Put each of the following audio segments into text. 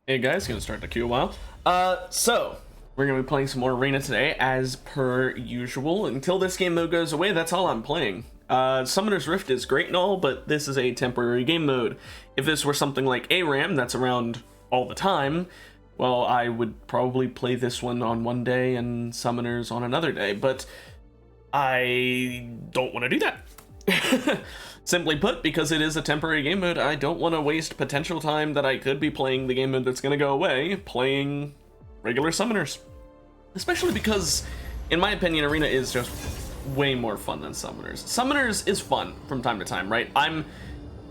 Hey guys, gonna start the queue a while. So we're gonna be playing some more Arena today, as per usual. Until this game mode goes away, that's all I'm playing. Summoner's Rift is great and all, but this is a temporary game mode. If this were something like ARAM that's around all the time, well, I would probably play this one on one day and Summoners on another day, but I don't want to do that. Simply put, because it is a temporary game mode, I don't want to waste potential time that I could be playing the game mode that's going to go away, playing regular Summoners. Especially because, in my opinion, Arena is just way more fun than Summoners. Summoners is fun from time to time, right?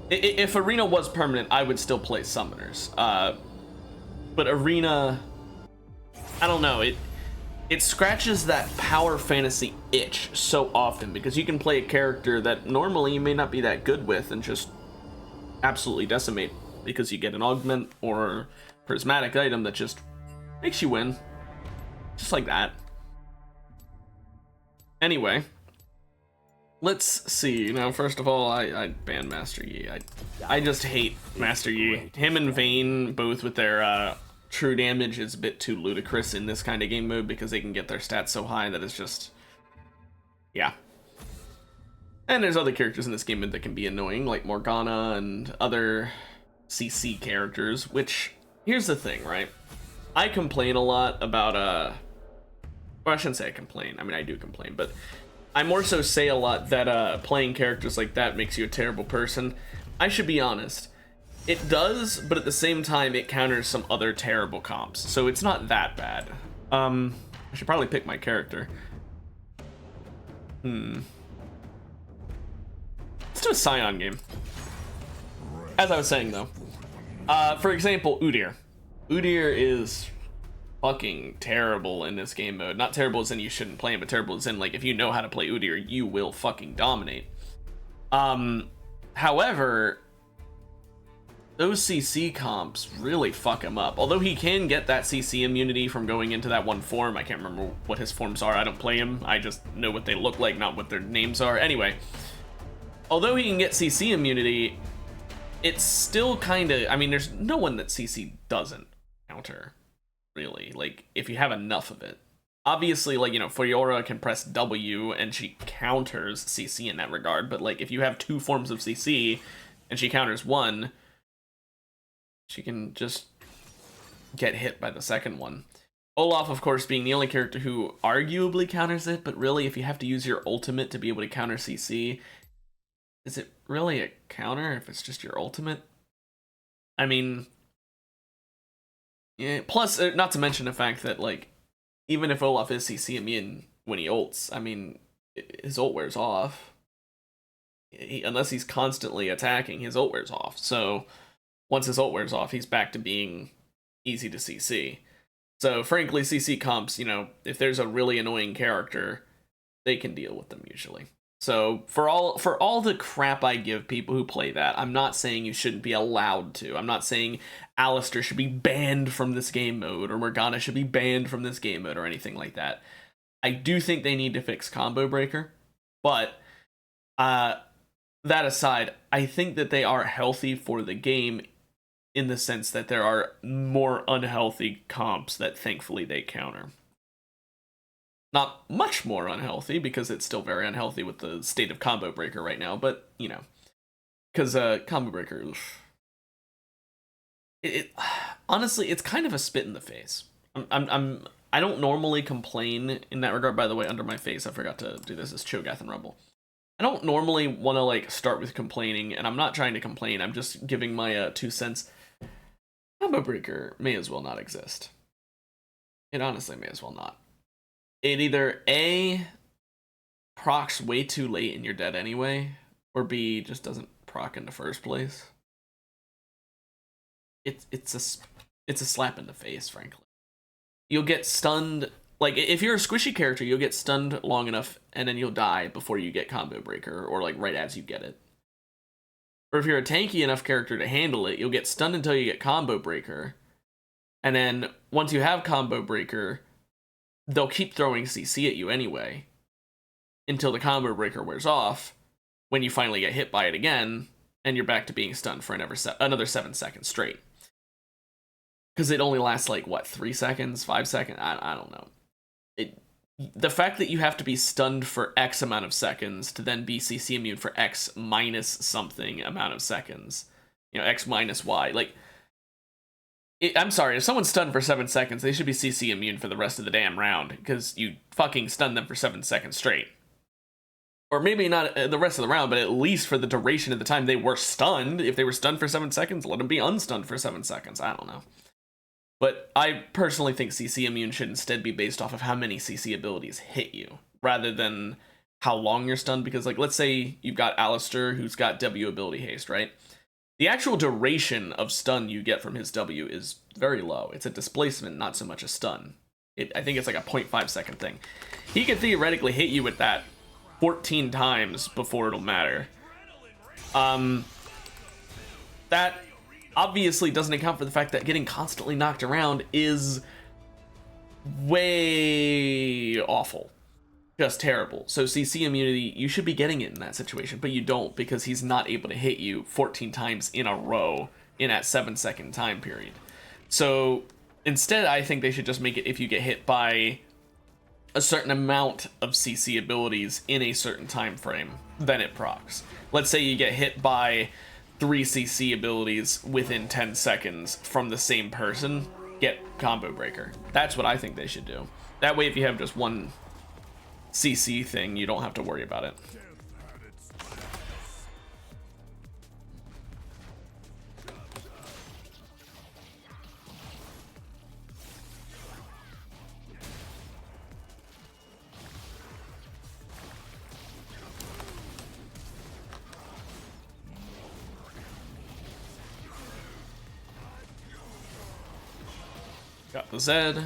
If Arena was permanent, I would still play Summoners. But Arena, I don't know, it scratches that power fantasy itch so often because you can play a character that normally you may not be that good with and just absolutely decimate because you get an augment or prismatic item that just makes you win. Just like that. Anyway, let's see. Now, first of all, I ban Master Yi. I just hate Master Yi. Him and Vayne, both with their true damage, is a bit too ludicrous in this kind of game mode because they can get their stats so high that it's just, yeah. And there's other characters in this game mode that can be annoying, like Morgana and other CC characters, which, here's the thing, right? I complain a lot about, well, I shouldn't say I complain. I mean, I do complain, but I more so say a lot that playing characters like that makes you a terrible person. I should be honest. It does, but at the same time, it counters some other terrible comps, so it's not that bad. I should probably pick my character. Let's do a Scion game. As I was saying, though. For example, Udyr. Udyr is fucking terrible in this game mode. Not terrible as in you shouldn't play him, but terrible as in, like, if you know how to play Udyr, you will fucking dominate. However, those CC comps really fuck him up. Although he can get that CC immunity from going into that one form. I can't remember what his forms are. I don't play him. I just know what they look like, not what their names are. Anyway, although he can get CC immunity, it's still kind of... I mean, there's no one that CC doesn't counter, really. Like, if you have enough of it. Obviously, like, you know, Fiora can press W and she counters CC in that regard. But, like, if you have two forms of CC and she counters one, she can just get hit by the second one. Olaf, of course, being the only character who arguably counters it, but really, if you have to use your ultimate to be able to counter CC, is it really a counter if it's just your ultimate? I mean, yeah, plus, not to mention the fact that, like, even if Olaf is CC immune when he ults, I mean, his ult wears off. Unless he's constantly attacking, his ult wears off, so once his ult wears off, he's back to being easy to CC. So, frankly, CC comps, you know, if there's a really annoying character, they can deal with them usually. So, for all the crap I give people who play that, I'm not saying you shouldn't be allowed to. I'm not saying Alistar should be banned from this game mode, or Morgana should be banned from this game mode, or anything like that. I do think they need to fix Combo Breaker, but that aside, I think that they are healthy for the game in the sense that there are more unhealthy comps that thankfully they counter. Not much more unhealthy, because it's still very unhealthy with the state of Combo Breaker right now, but, you know, because Combo Breaker, honestly, it's kind of a spit in the face. I don't normally complain in that regard. By the way, under my face, I forgot to do this, is Cho'Gath and Rumble. I don't normally want to, like, start with complaining, and I'm not trying to complain, I'm just giving my 2 cents. Combo Breaker may as well not exist. It honestly may as well not. It either A, procs way too late and you're dead anyway, or B, just doesn't proc in the first place. It's a slap in the face, frankly. You'll get stunned, like, if you're a squishy character, you'll get stunned long enough and then you'll die before you get Combo Breaker, or like right as you get it. Or if you're a tanky enough character to handle it, you'll get stunned until you get Combo Breaker. And then, once you have Combo Breaker, they'll keep throwing CC at you anyway, until the Combo Breaker wears off, when you finally get hit by it again, and you're back to being stunned for another 7 seconds straight. because it only lasts like what, 3 seconds, 5 seconds. I don't know. The fact that you have to be stunned for X amount of seconds to then be CC immune for X minus something amount of seconds, you know, X minus Y, like, I'm sorry, if someone's stunned for 7 seconds, they should be CC immune for the rest of the damn round, because you fucking stunned them for 7 seconds straight. Or maybe not the rest of the round, but at least for the duration of the time they were stunned. If they were stunned for 7 seconds, let them be unstunned for 7 seconds. I don't know. But I personally think CC immune should instead be based off of how many CC abilities hit you, rather than how long you're stunned. Because, like, let's say you've got Alistair, who's got W ability haste, right? The actual duration of stun you get from his W is very low. It's a displacement, not so much a stun. I think it's like a 0.5 second thing. He could theoretically hit you with that 14 times before it'll matter. That obviously doesn't account for the fact that getting constantly knocked around is way awful. Just terrible. So CC immunity, you should be getting it in that situation, but you don't, because he's not able to hit you 14 times in a row in that 7-second time period. So instead, I think they should just make it if you get hit by a certain amount of CC abilities in a certain time frame, then it procs. Let's say you get hit by 3 CC abilities within 10 seconds from the same person, get combo breaker. That's what I think they should do. That way, if you have just one CC thing, you don't have to worry about it. Got the Zed.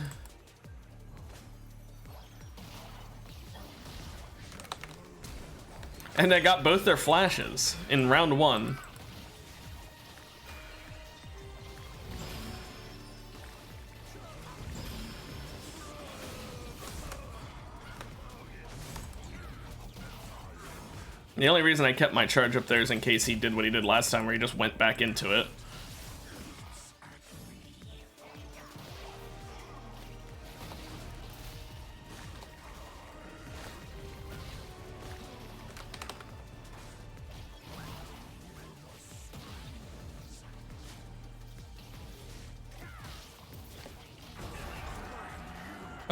And I got both their flashes in round 1. The only reason I kept my charge up there is in case he did what he did last time, where he just went back into it.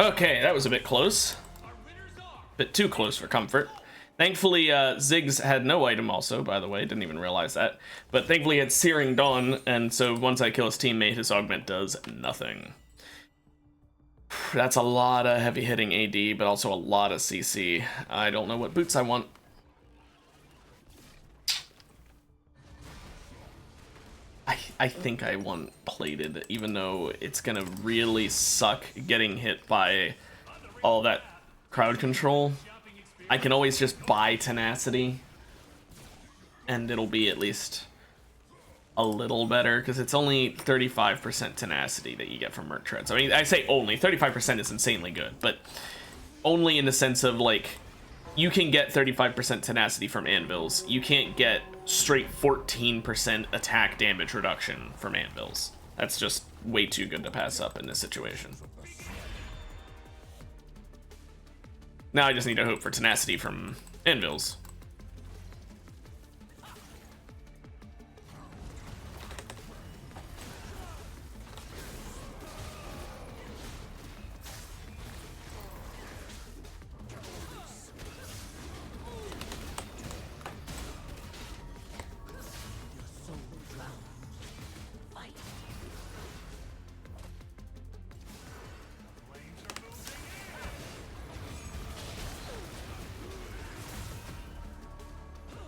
Okay, that was a bit close. Bit too close for comfort. Thankfully, Ziggs had no item also, by the way. Didn't even realize that. But thankfully he had Searing Dawn, and so once I kill his teammate, his augment does nothing. That's a lot of heavy hitting AD, but also a lot of CC. I don't know what boots I want. I think I want plated, even though it's gonna really suck getting hit by all that crowd control. I can always just buy tenacity, and it'll be at least a little better, because it's only 35% tenacity that you get from Merc Treads. I mean, I say only, 35% is insanely good, but only in the sense of, like, you can get 35% tenacity from anvils. You can't get straight 14% attack damage reduction from anvils. That's just way too good to pass up in this situation. Now I just need to hope for tenacity from anvils.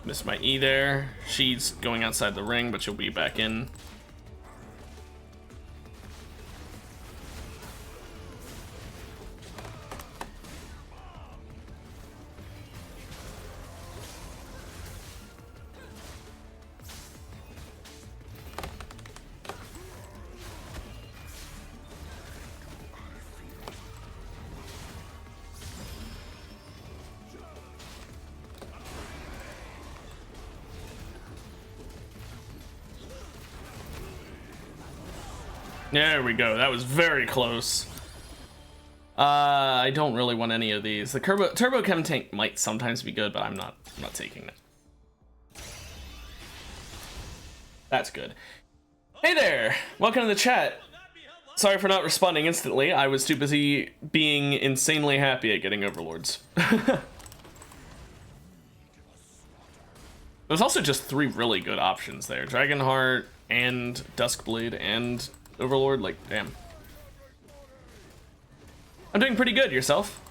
Missed my E there. She's going outside the ring, but she'll be back in. There we go. That was very close. I don't really want any of these. The turbo chem tank might sometimes be good, but I'm not taking it. That's good. Hey there! Welcome to the chat. Sorry for not responding instantly. I was too busy being insanely happy at getting overlords. There's also just 3 really good options there. Dragonheart and Duskblade and Overlord. Like, damn. I'm doing pretty good. Yourself?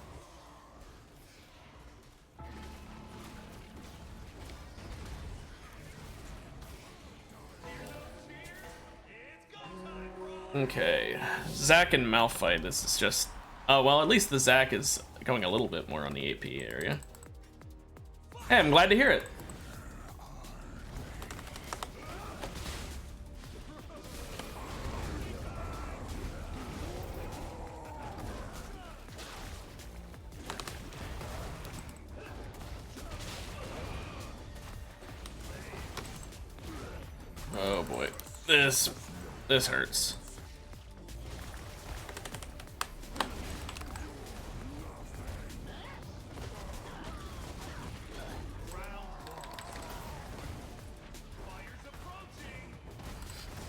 Okay, Zac and Malphite. This is just... Oh, well, at least the Zac is going a little bit more on the AP area. Hey, I'm glad to hear it. Oh boy, this hurts.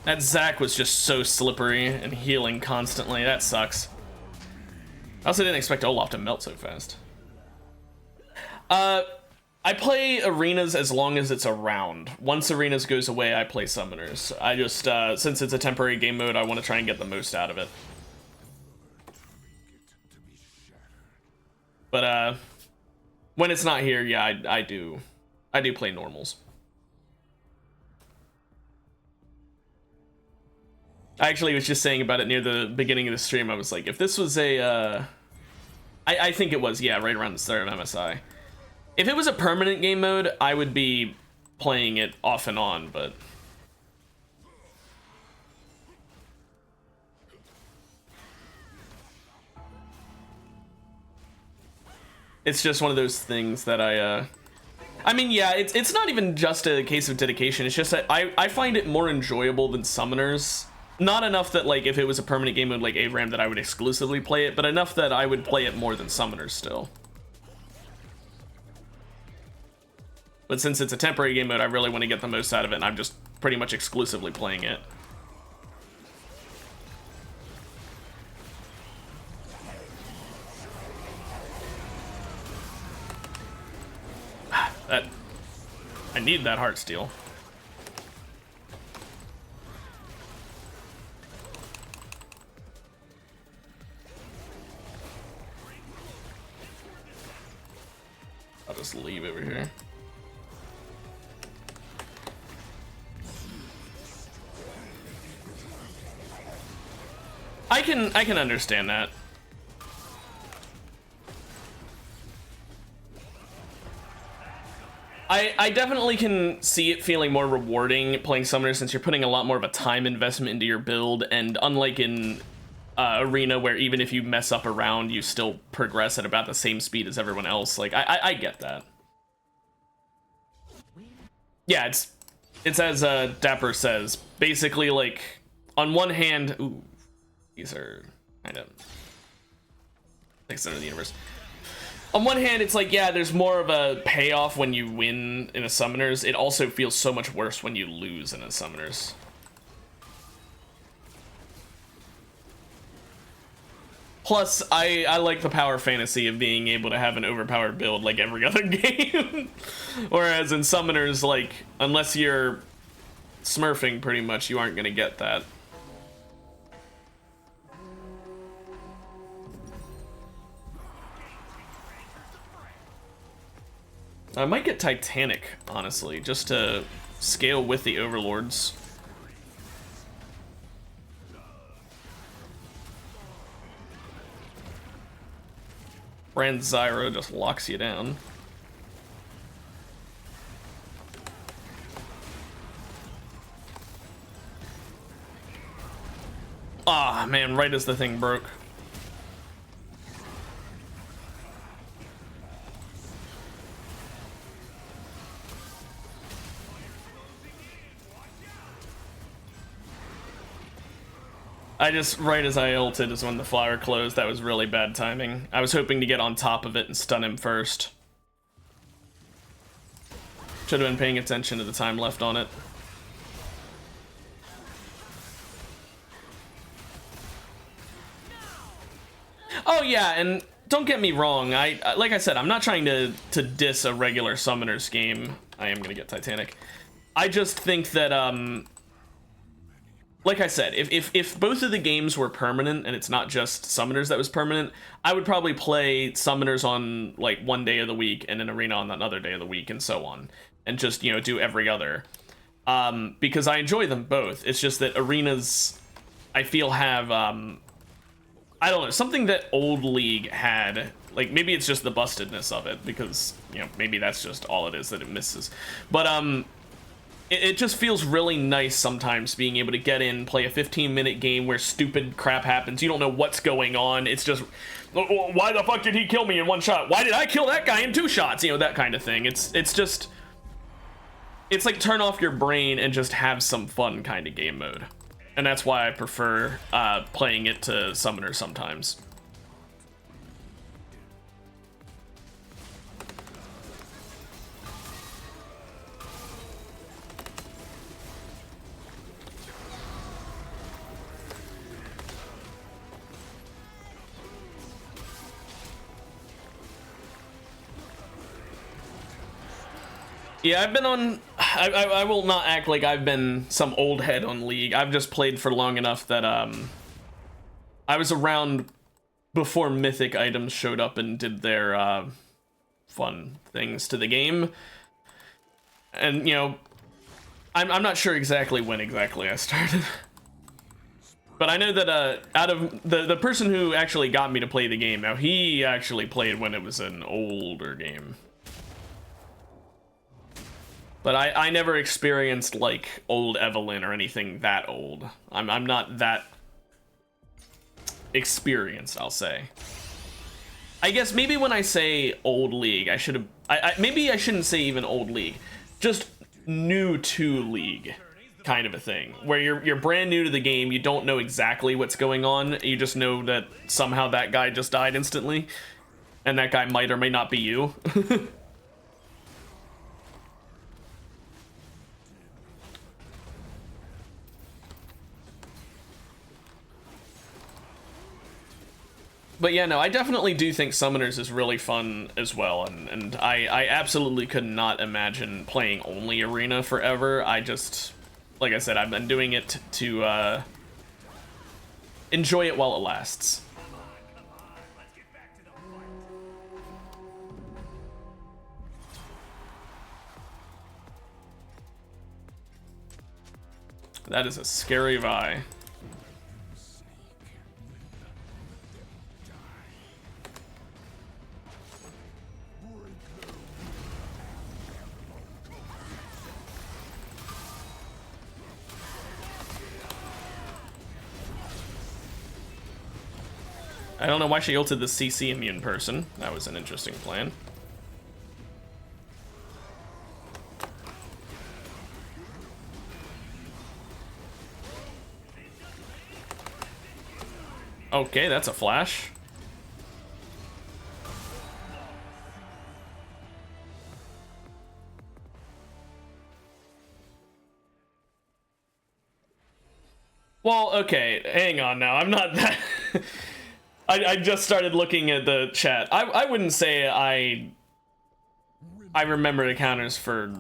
That Zac was just so slippery and healing constantly. That sucks. I also didn't expect Olaf to melt so fast. I play arenas as long as it's around. Once arenas goes away, I play summoners. I just, since it's a temporary game mode, I want to try and get the most out of it. But, when it's not here, yeah, I do play normals. I actually was just saying about it near the beginning of the stream. I was like, if this was a, I think it was, yeah, right around the start of MSI. If it was a permanent game mode, I would be playing it off and on, but... It's just one of those things that I mean, yeah, it's not even just a case of dedication. It's just that I find it more enjoyable than summoners. Not enough that, like, if it was a permanent game mode like ARAM that I would exclusively play it, but enough that I would play it more than summoners still. But since it's a temporary game mode, I really want to get the most out of it, and I'm just pretty much exclusively playing it. I need that Heartsteel. I'll just leave over here. I can understand that. I definitely can see it feeling more rewarding playing Summoner since you're putting a lot more of a time investment into your build, and unlike in Arena where even if you mess up a round, you still progress at about the same speed as everyone else. Like, I get that. Yeah, it's as Dapper says, basically, like, on one hand, ooh, these are kind of like center of the universe. On one hand, it's like, yeah, there's more of a payoff when you win in a Summoners. It also feels so much worse when you lose in a Summoners. Plus, I like the power fantasy of being able to have an overpowered build like every other game. Whereas in Summoners, like, unless you're smurfing pretty much, you aren't going to get that. I might get Titanic, honestly, just to scale with the Overlords. Brand Zyra just locks you down. Ah, man, right as the thing broke. I just, right as I ulted is when the flower closed. That was really bad timing. I was hoping to get on top of it and stun him first. Should have been paying attention to the time left on it. Oh yeah, and don't get me wrong, I like I said, I'm not trying to diss a regular Summoners game. I am gonna get Titanic. I just think that, like I said, if both of the games were permanent and it's not just Summoners that was permanent, I would probably play Summoners on, like, one day of the week and an Arena on another day of the week and so on. And just, you know, do every other. Because I enjoy them both. It's just that Arenas, I feel, have, I don't know, something that old League had. Like, maybe it's just the bustedness of it, because, you know, maybe that's just all it is that it misses. But, it just feels really nice sometimes being able to get in, play a 15-minute game where stupid crap happens. You don't know what's going on. It's just, why the fuck did he kill me in one shot? Why did I kill that guy in 2 shots? You know, that kind of thing. It's just, it's like turn off your brain and just have some fun kind of game mode. And that's why I prefer playing it to Summoner sometimes. Yeah, I've been on, I will not act like I've been some old head on League. I've just played for long enough that, I was around before mythic items showed up and did their, fun things to the game. And, you know, I'm not sure exactly when exactly I started. But I know that, out of the person who actually got me to play the game, now he actually played when it was an older game. But I never experienced, like, old Evelyn or anything that old. I'm not that experienced, I'll say. I guess maybe when I say old League, I should have... maybe I shouldn't say even old League. Just new to League kind of a thing. Where you're brand new to the game, you don't know exactly what's going on. You just know that somehow that guy just died instantly. And that guy might or may not be you. But yeah, no, I definitely do think Summoners is really fun as well, and I absolutely could not imagine playing only Arena forever. I just, like I said, I've been doing it to enjoy it while it lasts. That is a scary Vi. I don't know why she ulted the CC immune person. That was an interesting plan. Okay, that's a flash. Well, okay, hang on now. I'm not that... I just started looking at the chat. I wouldn't say I remember the counters for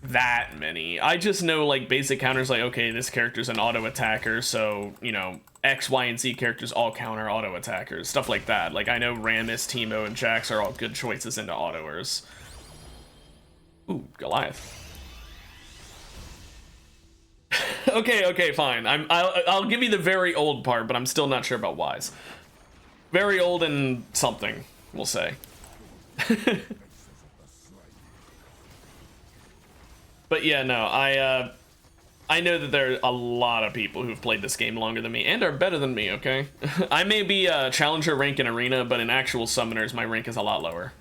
that many. I just know, like, basic counters, like, okay, this character's an auto attacker, so, you know, X, Y, and Z characters all counter auto attackers, stuff like that. Like, I know Rammus, Teemo, and Jax are all good choices into autoers. Ooh, Goliath. Okay, fine. I'll give you the very old part, but I'm still not sure about Wise. Very old and something, we'll say. But yeah, no, I know that there are a lot of people who've played this game longer than me and are better than me, okay? I may be a challenger rank in Arena, but in actual Summoners, my rank is a lot lower.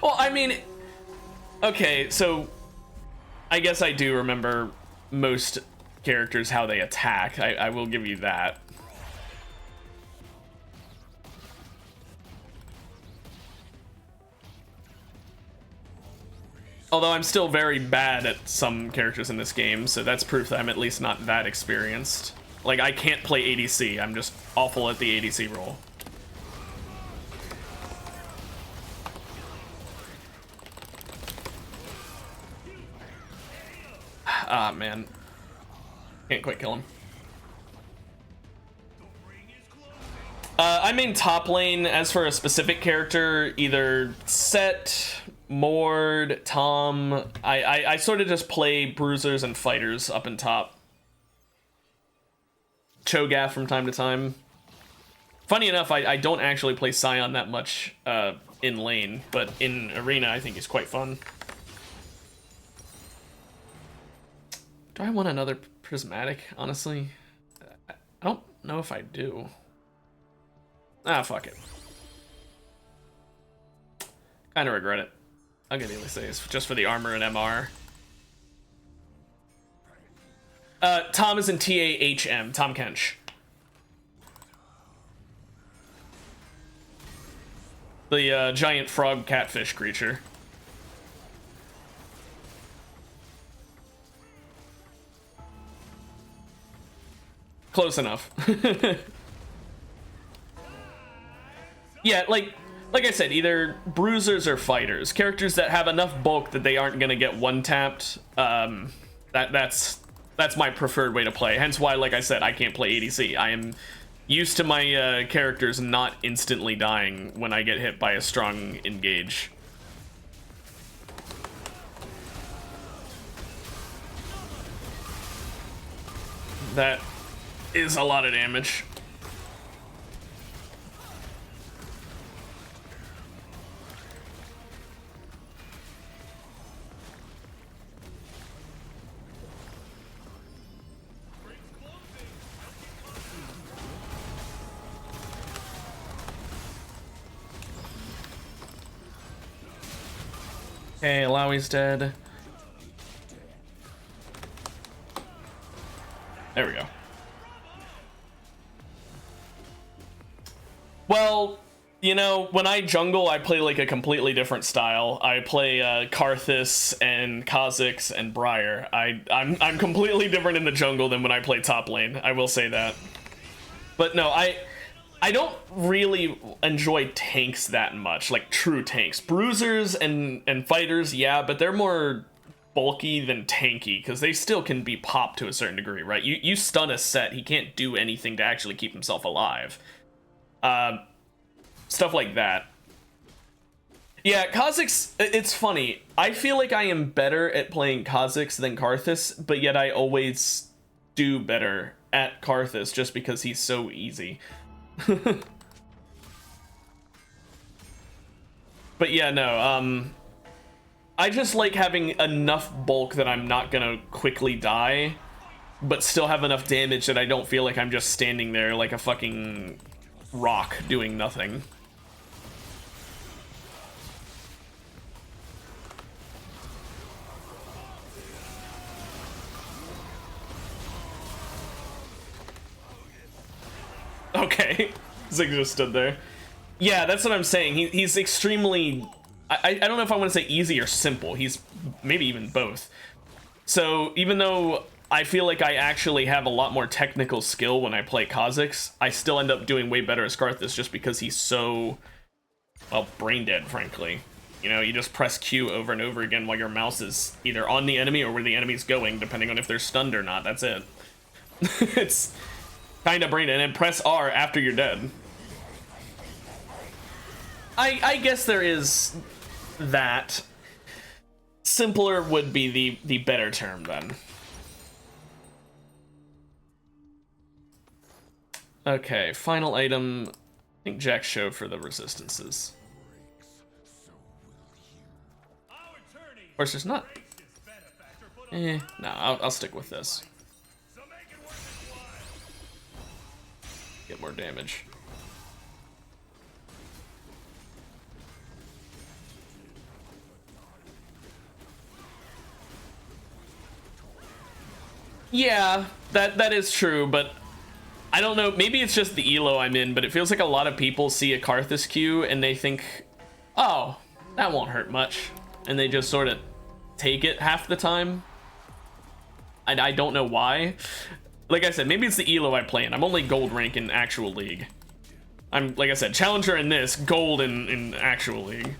Well, I mean, okay, so I guess I do remember most characters how they attack. I will give you that. Although I'm still very bad at some characters in this game, so that's proof that I'm at least not that experienced. Like, I can't play ADC, I'm just awful at the ADC role. Ah, man. Can't quite kill him. I main top lane. As for a specific character, either Set, Mord, Tom. I sort of just play bruisers and fighters up and top. Cho'Gath from time to time. Funny enough, I don't actually play Sion that much in lane, but in arena I think he's quite fun. Do I want another prismatic, honestly? I don't know if I do. Ah, fuck it. Kinda regret it. I'll get Ulysses just for the armor and MR. Tom is in TAHM, Tom Kench. The giant frog catfish creature. Close enough. Yeah, like I said, either bruisers or fighters. Characters that have enough bulk that they aren't gonna get one-tapped. That's my preferred way to play. Hence why, like I said, I can't play ADC. I am used to my characters not instantly dying when I get hit by a strong engage. That is a lot of damage. Okay, Alawi's dead. There we go. Well, you know, when I jungle, I play like a completely different style. I play Karthus and Kha'Zix and Briar. I'm completely different in the jungle than when I play top lane. I will say that. But no, I don't really enjoy tanks that much, like true tanks. Bruisers and fighters, yeah, but they're more bulky than tanky because they still can be popped to a certain degree, right? You stun a Set, he can't do anything to actually keep himself alive. Stuff like that. Yeah, Kha'Zix, it's funny. I feel like I am better at playing Kha'Zix than Karthus, but yet I always do better at Karthus just because he's so easy. But yeah, no, I just like having enough bulk that I'm not gonna quickly die, but still have enough damage that I don't feel like I'm just standing there like a fucking rock doing nothing. Okay, Zig just stood there. Yeah, that's what I'm saying. He's extremely... I don't know if I want to say easy or simple. He's maybe even both. So even though I feel like I actually have a lot more technical skill when I play Kha'Zix, I still end up doing way better as Karthus just because he's so, well, brain dead, frankly. You know, you just press Q over and over again while your mouse is either on the enemy or where the enemy's going, depending on if they're stunned or not. That's it. It's kind of brain dead. And then press R after you're dead. I guess there is that. Simpler would be the better term then. Okay, final item. I think Jack showed for the resistances. Of course, there's not. No, I'll stick with this. Get more damage. Yeah, that is true, but I don't know, maybe it's just the elo I'm in, but it feels like a lot of people see a Karthus Q and they think, oh, that won't hurt much, and they just sort of take it half the time. I don't know why. Like I said, maybe it's the elo I play in. I'm only gold rank in actual league. I'm, like I said, challenger in this, gold in actual league.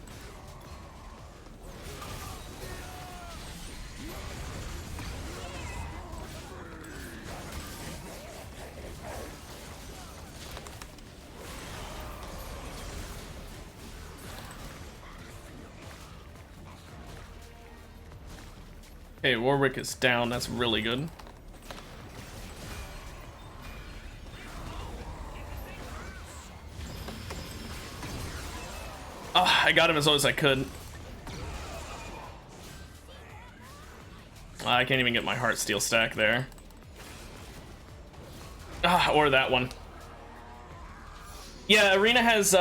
Okay, Warwick is down. That's really good. Oh, I got him as low as I could. I can't even get my Heartsteel stack there. Ah, or that one. Yeah, Arena has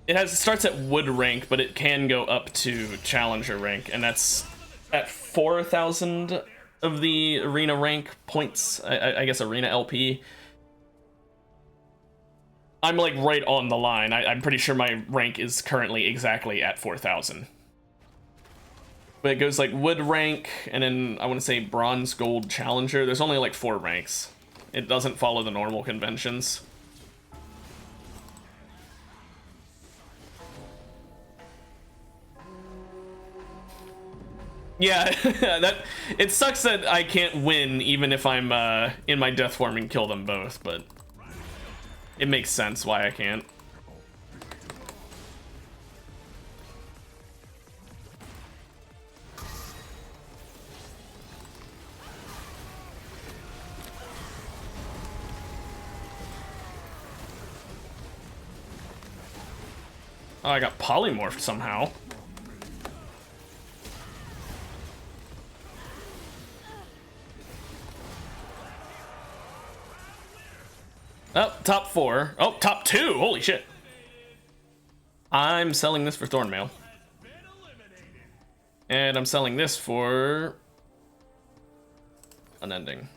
it starts at wood rank, but it can go up to challenger rank, and that's at 4,000 of the arena rank points. I guess arena LP. I'm like right on the line. I'm pretty sure my rank is currently exactly at 4,000. But it goes like wood rank, and then I want to say bronze, gold, challenger. There's only like 4 ranks. It doesn't follow the normal conventions. Yeah, it sucks that I can't win even if I'm in my death form and kill them both, but it makes sense why I can't. Oh, I got polymorphed somehow. Oh, top 4. Oh, top 2. Holy shit. I'm selling this for Thornmail. And I'm selling this for Unending.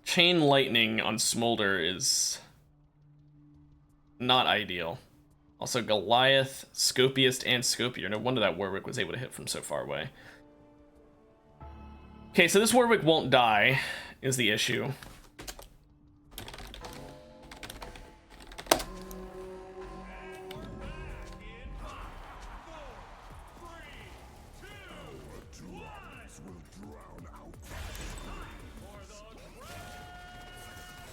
Chain Lightning on Smolder is not ideal. Also Goliath, Scopiast, and Scopier. No wonder that Warwick was able to hit from so far away. Okay, so this Warwick won't die, is the issue.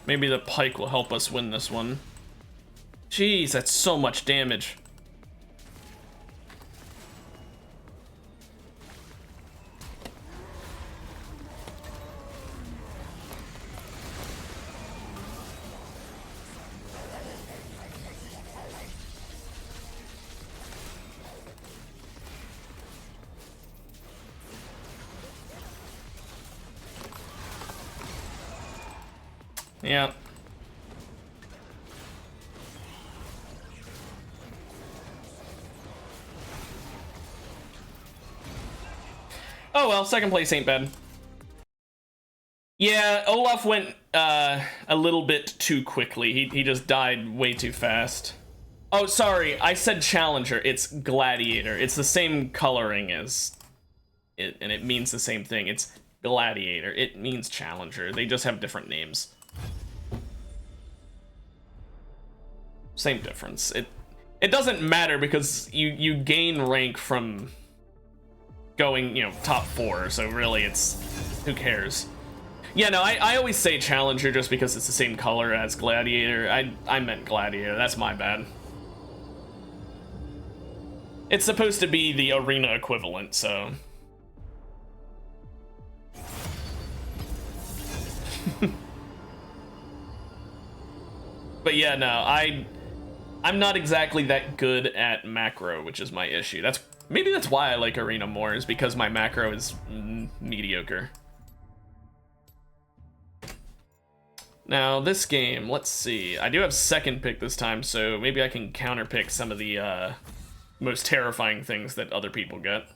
Maybe the Pike will help us win this one. Jeez, that's so much damage. Yeah. Oh well, second place ain't bad. Yeah, Olaf went a little bit too quickly. He just died way too fast. Oh, sorry, I said Challenger. It's Gladiator. It's the same coloring as it, and it means the same thing. It's Gladiator. It means Challenger. They just have different names. Same difference. It doesn't matter because you gain rank from going, you know, top 4, so really it's, who cares? Yeah, no, I always say Challenger just because it's the same color as Gladiator. I meant Gladiator, that's my bad. It's supposed to be the arena equivalent, so. But yeah, no, I'm not exactly that good at macro, which is my issue. Maybe that's why I like arena more, is because my macro is mediocre. Now, this game, let's see. I do have second pick this time, so maybe I can counterpick some of the most terrifying things that other people get.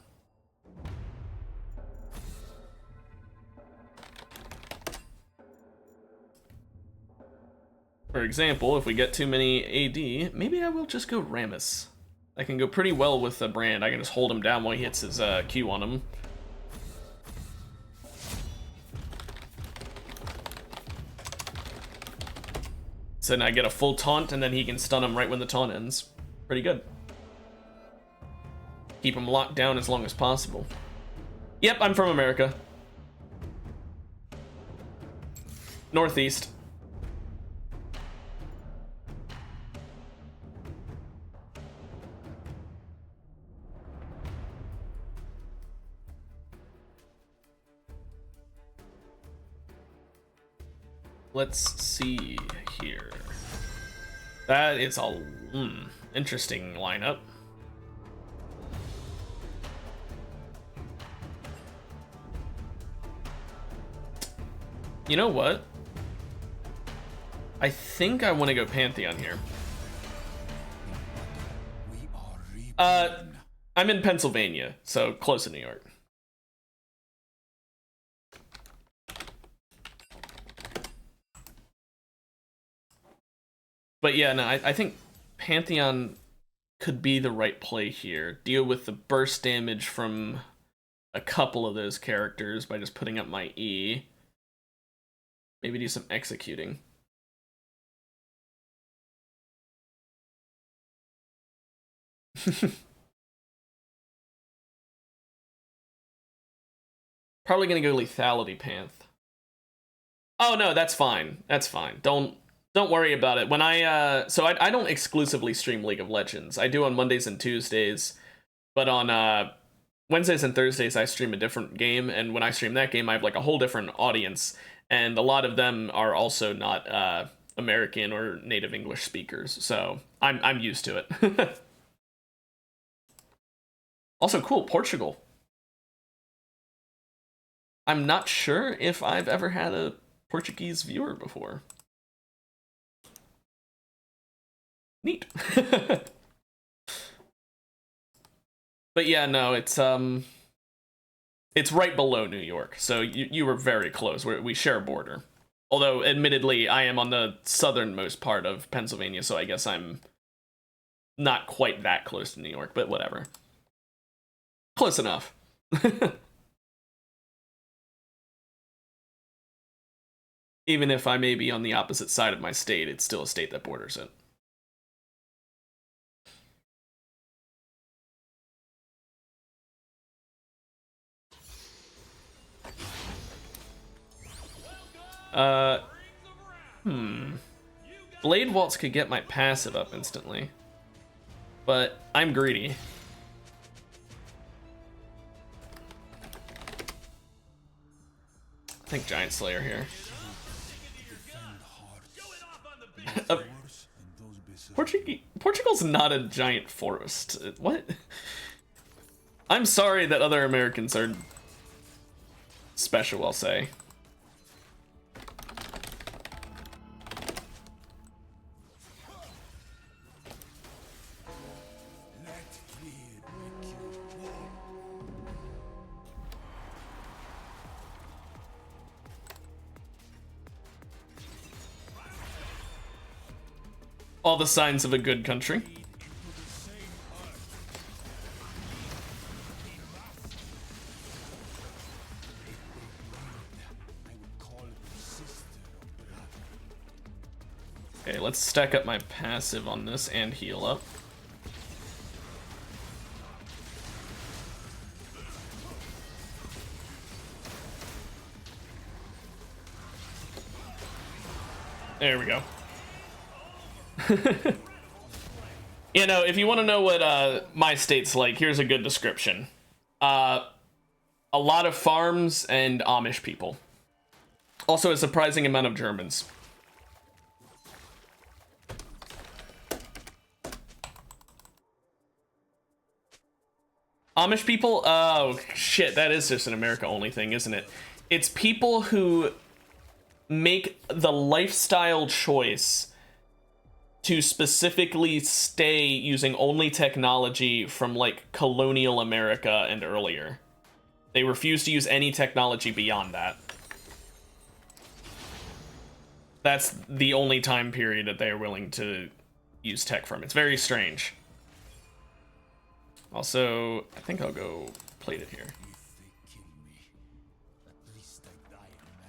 For example, if we get too many AD, maybe I will just go Rammus. I can go pretty well with the brand. I can just hold him down while he hits his Q on him. So then I get a full taunt, and then he can stun him right when the taunt ends. Pretty good. Keep him locked down as long as possible. Yep, I'm from America. Northeast. Let's see here. That is a interesting lineup. You know what? I think I want to go Pantheon here. I'm in Pennsylvania, so close to New York. But yeah, no, I think Pantheon could be the right play here. Deal with the burst damage from a couple of those characters by just putting up my E. Maybe do some executing. Probably gonna go lethality Panth. Oh no, that's fine. That's fine. Don't worry about it. When I don't exclusively stream League of Legends. I do on Mondays and Tuesdays, but on Wednesdays and Thursdays I stream a different game, and when I stream that game I have like a whole different audience, and a lot of them are also not American or native English speakers, so I'm used to it. Also cool, Portugal. I'm not sure if I've ever had a Portuguese viewer before. Neat. But yeah, no, it's right below New York, so you were very close. We share a border. Although, admittedly, I am on the southernmost part of Pennsylvania, so I guess I'm not quite that close to New York, but whatever. Close enough. Even if I may be on the opposite side of my state, it's still a state that borders it. Blade Waltz could get my passive up instantly, but I'm greedy. I think Giant Slayer here. Portugal's not a giant forest. What? I'm sorry that other Americans are special, I'll say. All the signs of a good country. Okay, let's stack up my passive on this and heal up. There we go. You know, if you want to know what my state's like, here's a good description. A lot of farms and Amish people. Also a surprising amount of Germans. Amish people? Oh, shit, that is just an America-only thing, isn't it? It's people who make the lifestyle choice to specifically stay using only technology from like colonial America and earlier. They refuse to use any technology beyond that. That's the only time period that they are willing to use tech from. It's very strange. Also, I think I'll go plate it here.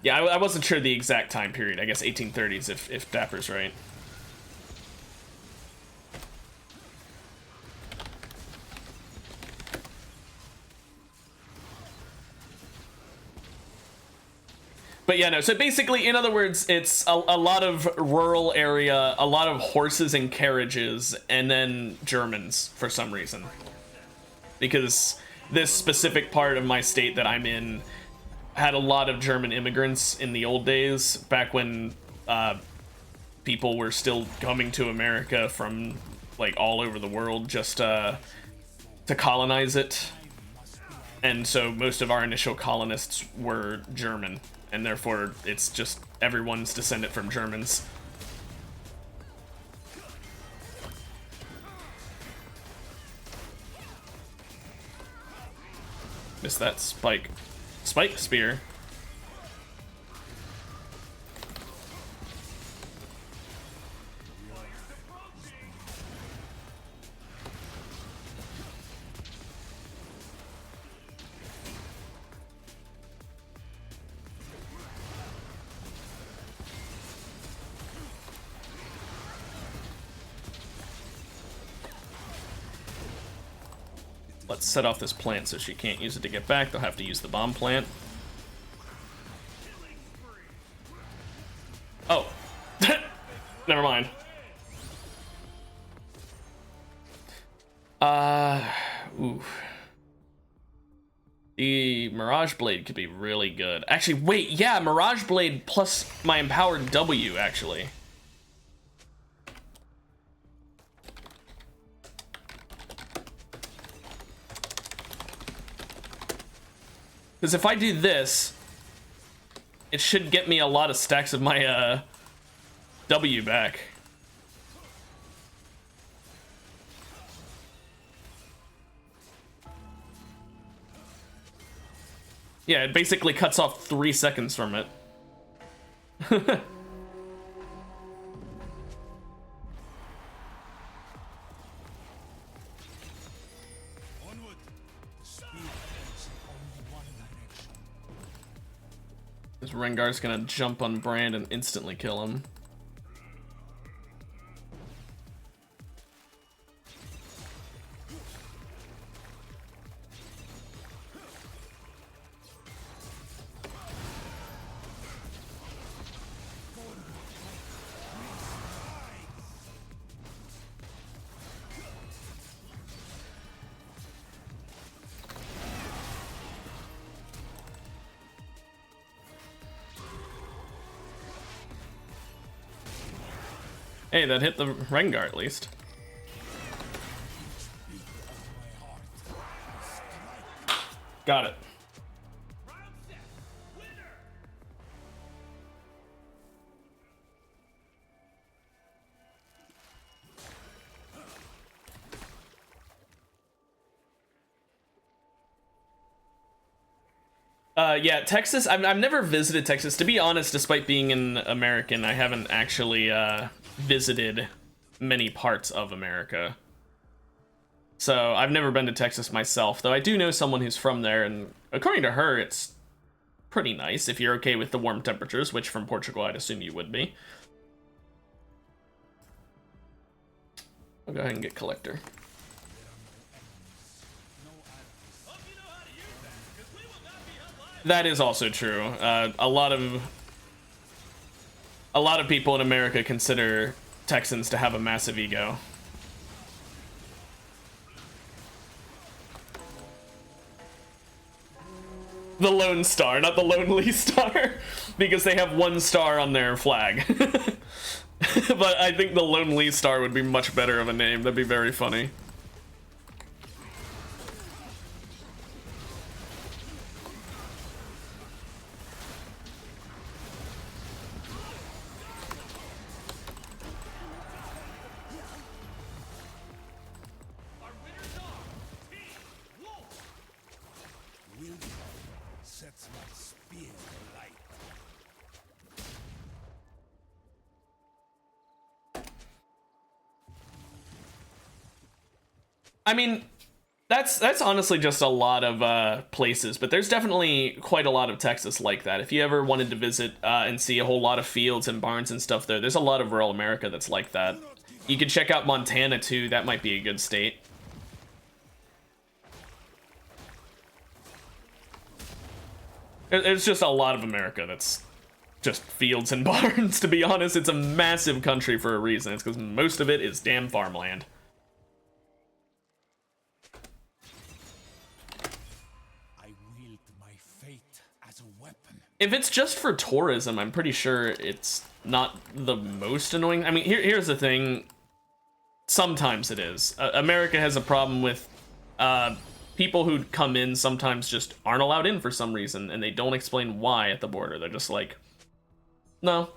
Yeah, I wasn't sure the exact time period. I guess 1830s if Dapper's right. But yeah, no, so basically, in other words, it's a lot of rural area, a lot of horses and carriages, and then Germans for some reason. Because this specific part of my state that I'm in had a lot of German immigrants in the old days, back when people were still coming to America from like all over the world just to colonize it. And so most of our initial colonists were German. And therefore, it's just everyone's descended from Germans. Missed that spike spear. Let's set off this plant so she can't use it to get back. They'll have to use the bomb plant. Oh. Never mind. Ooh. The Mirage Blade could be really good. Actually, wait, yeah, Mirage Blade plus my empowered W, actually. Because if I do this, it should get me a lot of stacks of my W back. Yeah, it basically cuts off 3 seconds from it. This Rengar's gonna jump on Brand and instantly kill him. Hey, that hit the Rengar at least. Got it. Yeah, Texas, I've never visited Texas. To be honest, despite being an American, I haven't actually visited many parts of America. So I've never been to Texas myself, though I do know someone who's from there, and according to her, it's pretty nice if you're okay with the warm temperatures, which from Portugal I'd assume you would be. I'll go ahead and get Collector. That is also true. A lot of people in America consider Texans to have a massive ego. The Lone Star, not the Lonely Star, because they have 1 star on their flag. But I think the Lonely Star would be much better of a name. That'd be very funny. I mean, that's honestly just a lot of places, but there's definitely quite a lot of Texas like that. If you ever wanted to visit and see a whole lot of fields and barns and stuff there's a lot of rural America that's like that. You could check out Montana too, that might be a good state. There's just a lot of America that's just fields and barns, to be honest. It's a massive country for a reason. It's because most of it is damn farmland. I wield my fate as a weapon. If it's just for tourism, I'm pretty sure it's not the most annoying. I mean, here's the thing. Sometimes it is. America has a problem with people who come in sometimes just aren't allowed in for some reason, and they don't explain why at the border. They're just like, no.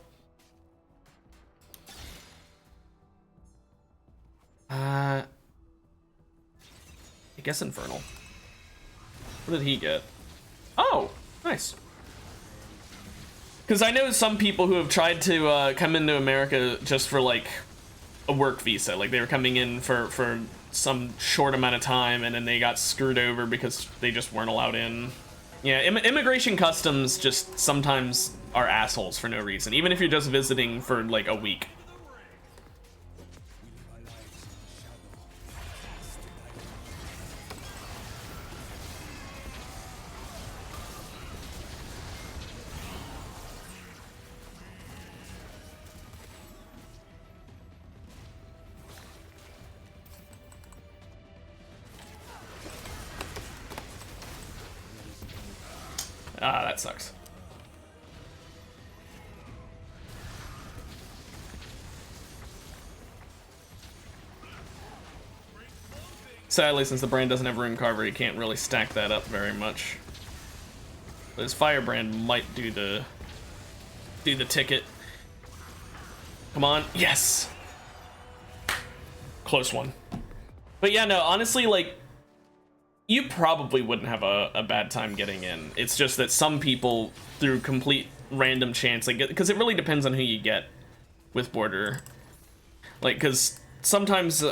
I guess Infernal. What did he get? Oh, nice. Because I know some people who have tried to come into America just for like a work visa. Like they were coming in for some short amount of time and then they got screwed over because they just weren't allowed in. Yeah, immigration customs just sometimes are assholes for no reason, even if you're just visiting for like a week. Ah, that sucks. Sadly, since the brand doesn't have rune carver, you can't really stack that up very much. But his firebrand might do the ticket. Come on, yes. Close one. But yeah, no, honestly, like, you probably wouldn't have a bad time getting in. It's just that some people, through complete random chance, like, because it really depends on who you get with border. Like, because sometimes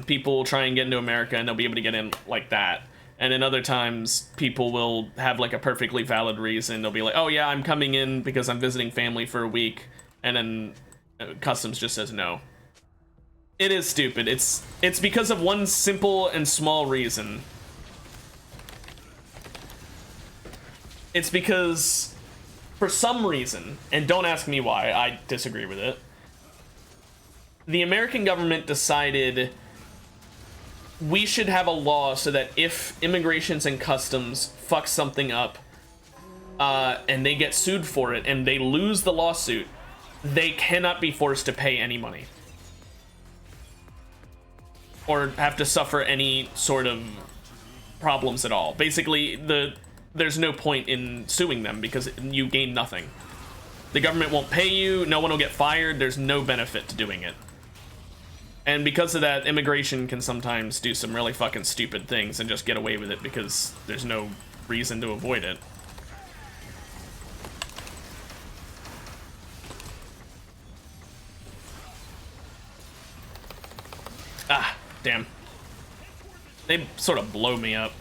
people try and get into America and they'll be able to get in like that. And then other times people will have like a perfectly valid reason. They'll be like, oh yeah, I'm coming in because I'm visiting family for a week. And then customs just says no. It is stupid. It's because of one simple and small reason. It's because, for some reason, and don't ask me why, I disagree with it, the American government decided we should have a law so that if immigrations and customs fuck something up, and they get sued for it, and they lose the lawsuit, they cannot be forced to pay any money. Or have to suffer any sort of problems at all. Basically, there's no point in suing them because you gain nothing. The government won't pay you, no one will get fired, there's no benefit to doing it. And because of that, immigration can sometimes do some really fucking stupid things and just get away with it because there's no reason to avoid it. Ah, damn. They sort of blow me up.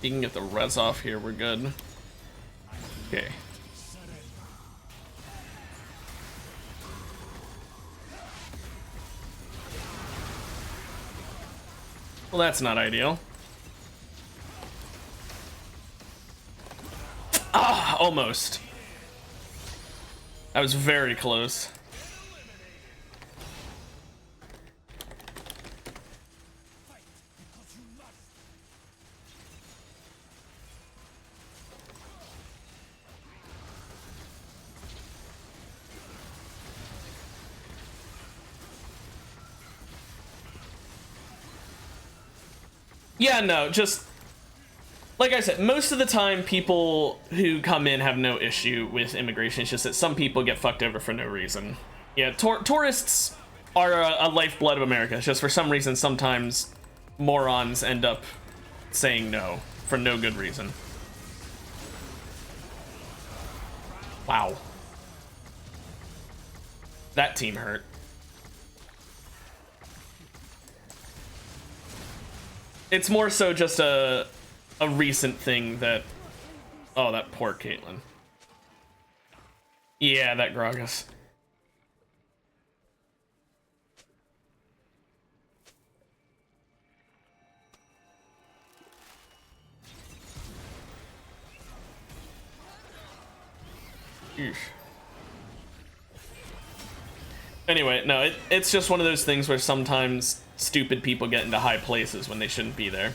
You can get the res off here, we're good. Okay. Well, that's not ideal. Ah, almost. I was very close. Yeah, no, just like I said, most of the time people who come in have no issue with immigration. It's just that some people get fucked over for no reason. Yeah, tourists are a lifeblood of America. It's just for some reason sometimes morons end up saying no for no good reason. Wow. That team hurt. It's more so just a recent thing that... Oh, that poor Caitlyn. Yeah, that Gragas. Eesh. Anyway, no, it's just one of those things where sometimes stupid people get into high places when they shouldn't be there.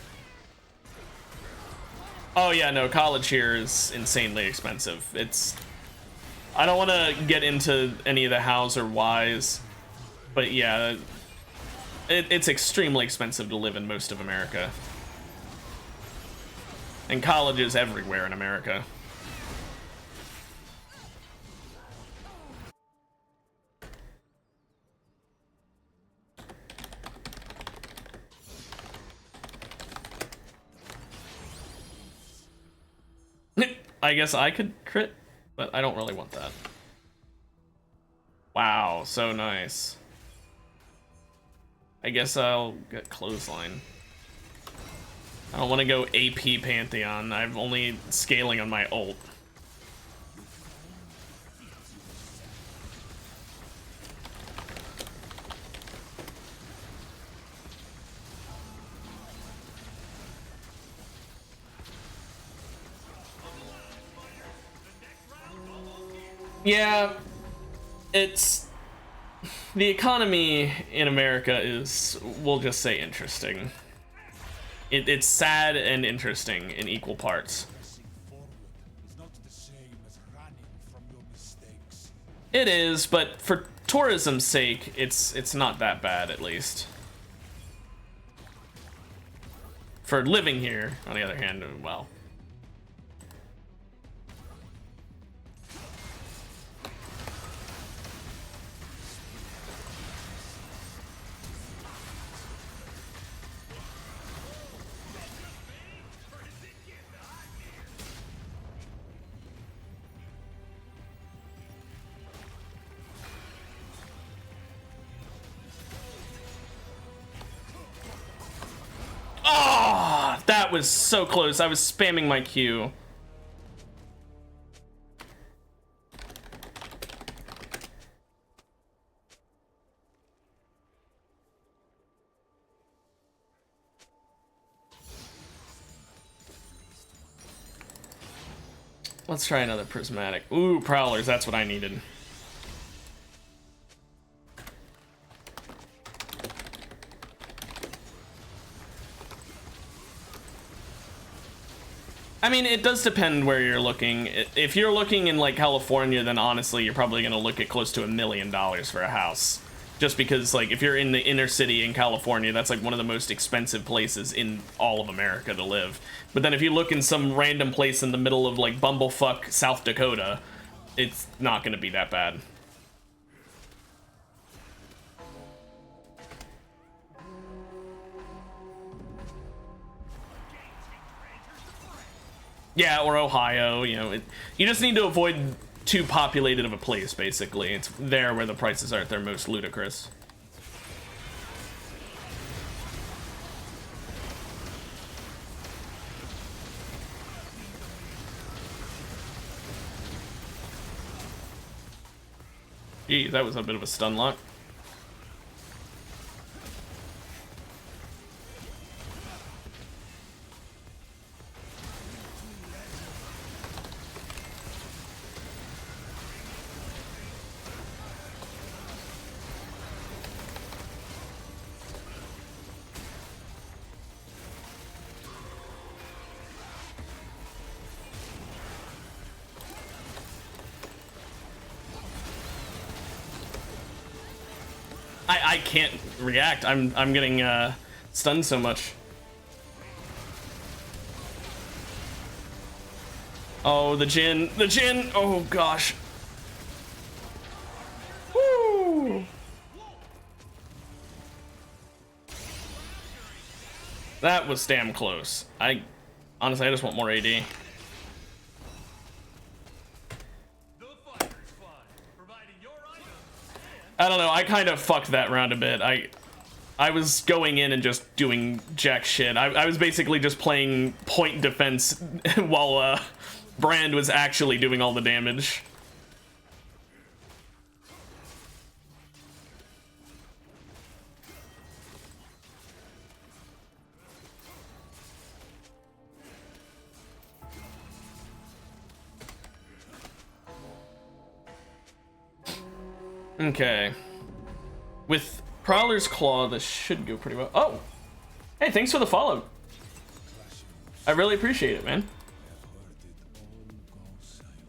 Oh yeah, no, college here is insanely expensive. I don't want to get into any of the hows or whys, but yeah, it's extremely expensive to live in most of America. And colleges everywhere in America. I guess I could crit, but I don't really want that. Wow, so nice. I guess I'll get clothesline. I don't want to go AP Pantheon. I'm only scaling on my ult. Yeah, it's... The economy in America is, we'll just say, interesting. It's sad and interesting in equal parts. It is, but for tourism's sake, it's not that bad, at least. For living here, on the other hand, well... Oh, that was so close. I was spamming my Q. Let's try another prismatic. Ooh, prowlers, that's what I needed. I mean, it does depend where you're looking. If you're looking in, like, California, then honestly, you're probably gonna look at close to $1 million for a house. Just because, like, if you're in the inner city in California, that's, like, one of the most expensive places in all of America to live. But then if you look in some random place in the middle of, like, bumblefuck South Dakota, it's not gonna be that bad. Yeah, or Ohio, you know, you just need to avoid too populated of a place, basically. It's there where the prices are at their most ludicrous. Gee, that was a bit of a stun lock. I can't react. I'm getting stunned so much. Oh, the Jhin. The Jhin. Oh gosh. Woo. That was damn close. Honestly, I just want more AD. The fighter's fun, providing your items I don't know, I kind of fucked that round a bit. I was going in and just doing jack shit. I was basically just playing point defense while Brand was actually doing all the damage. Okay. With Prowler's Claw, this should go pretty well. Oh! Hey, thanks for the follow. I really appreciate it, man.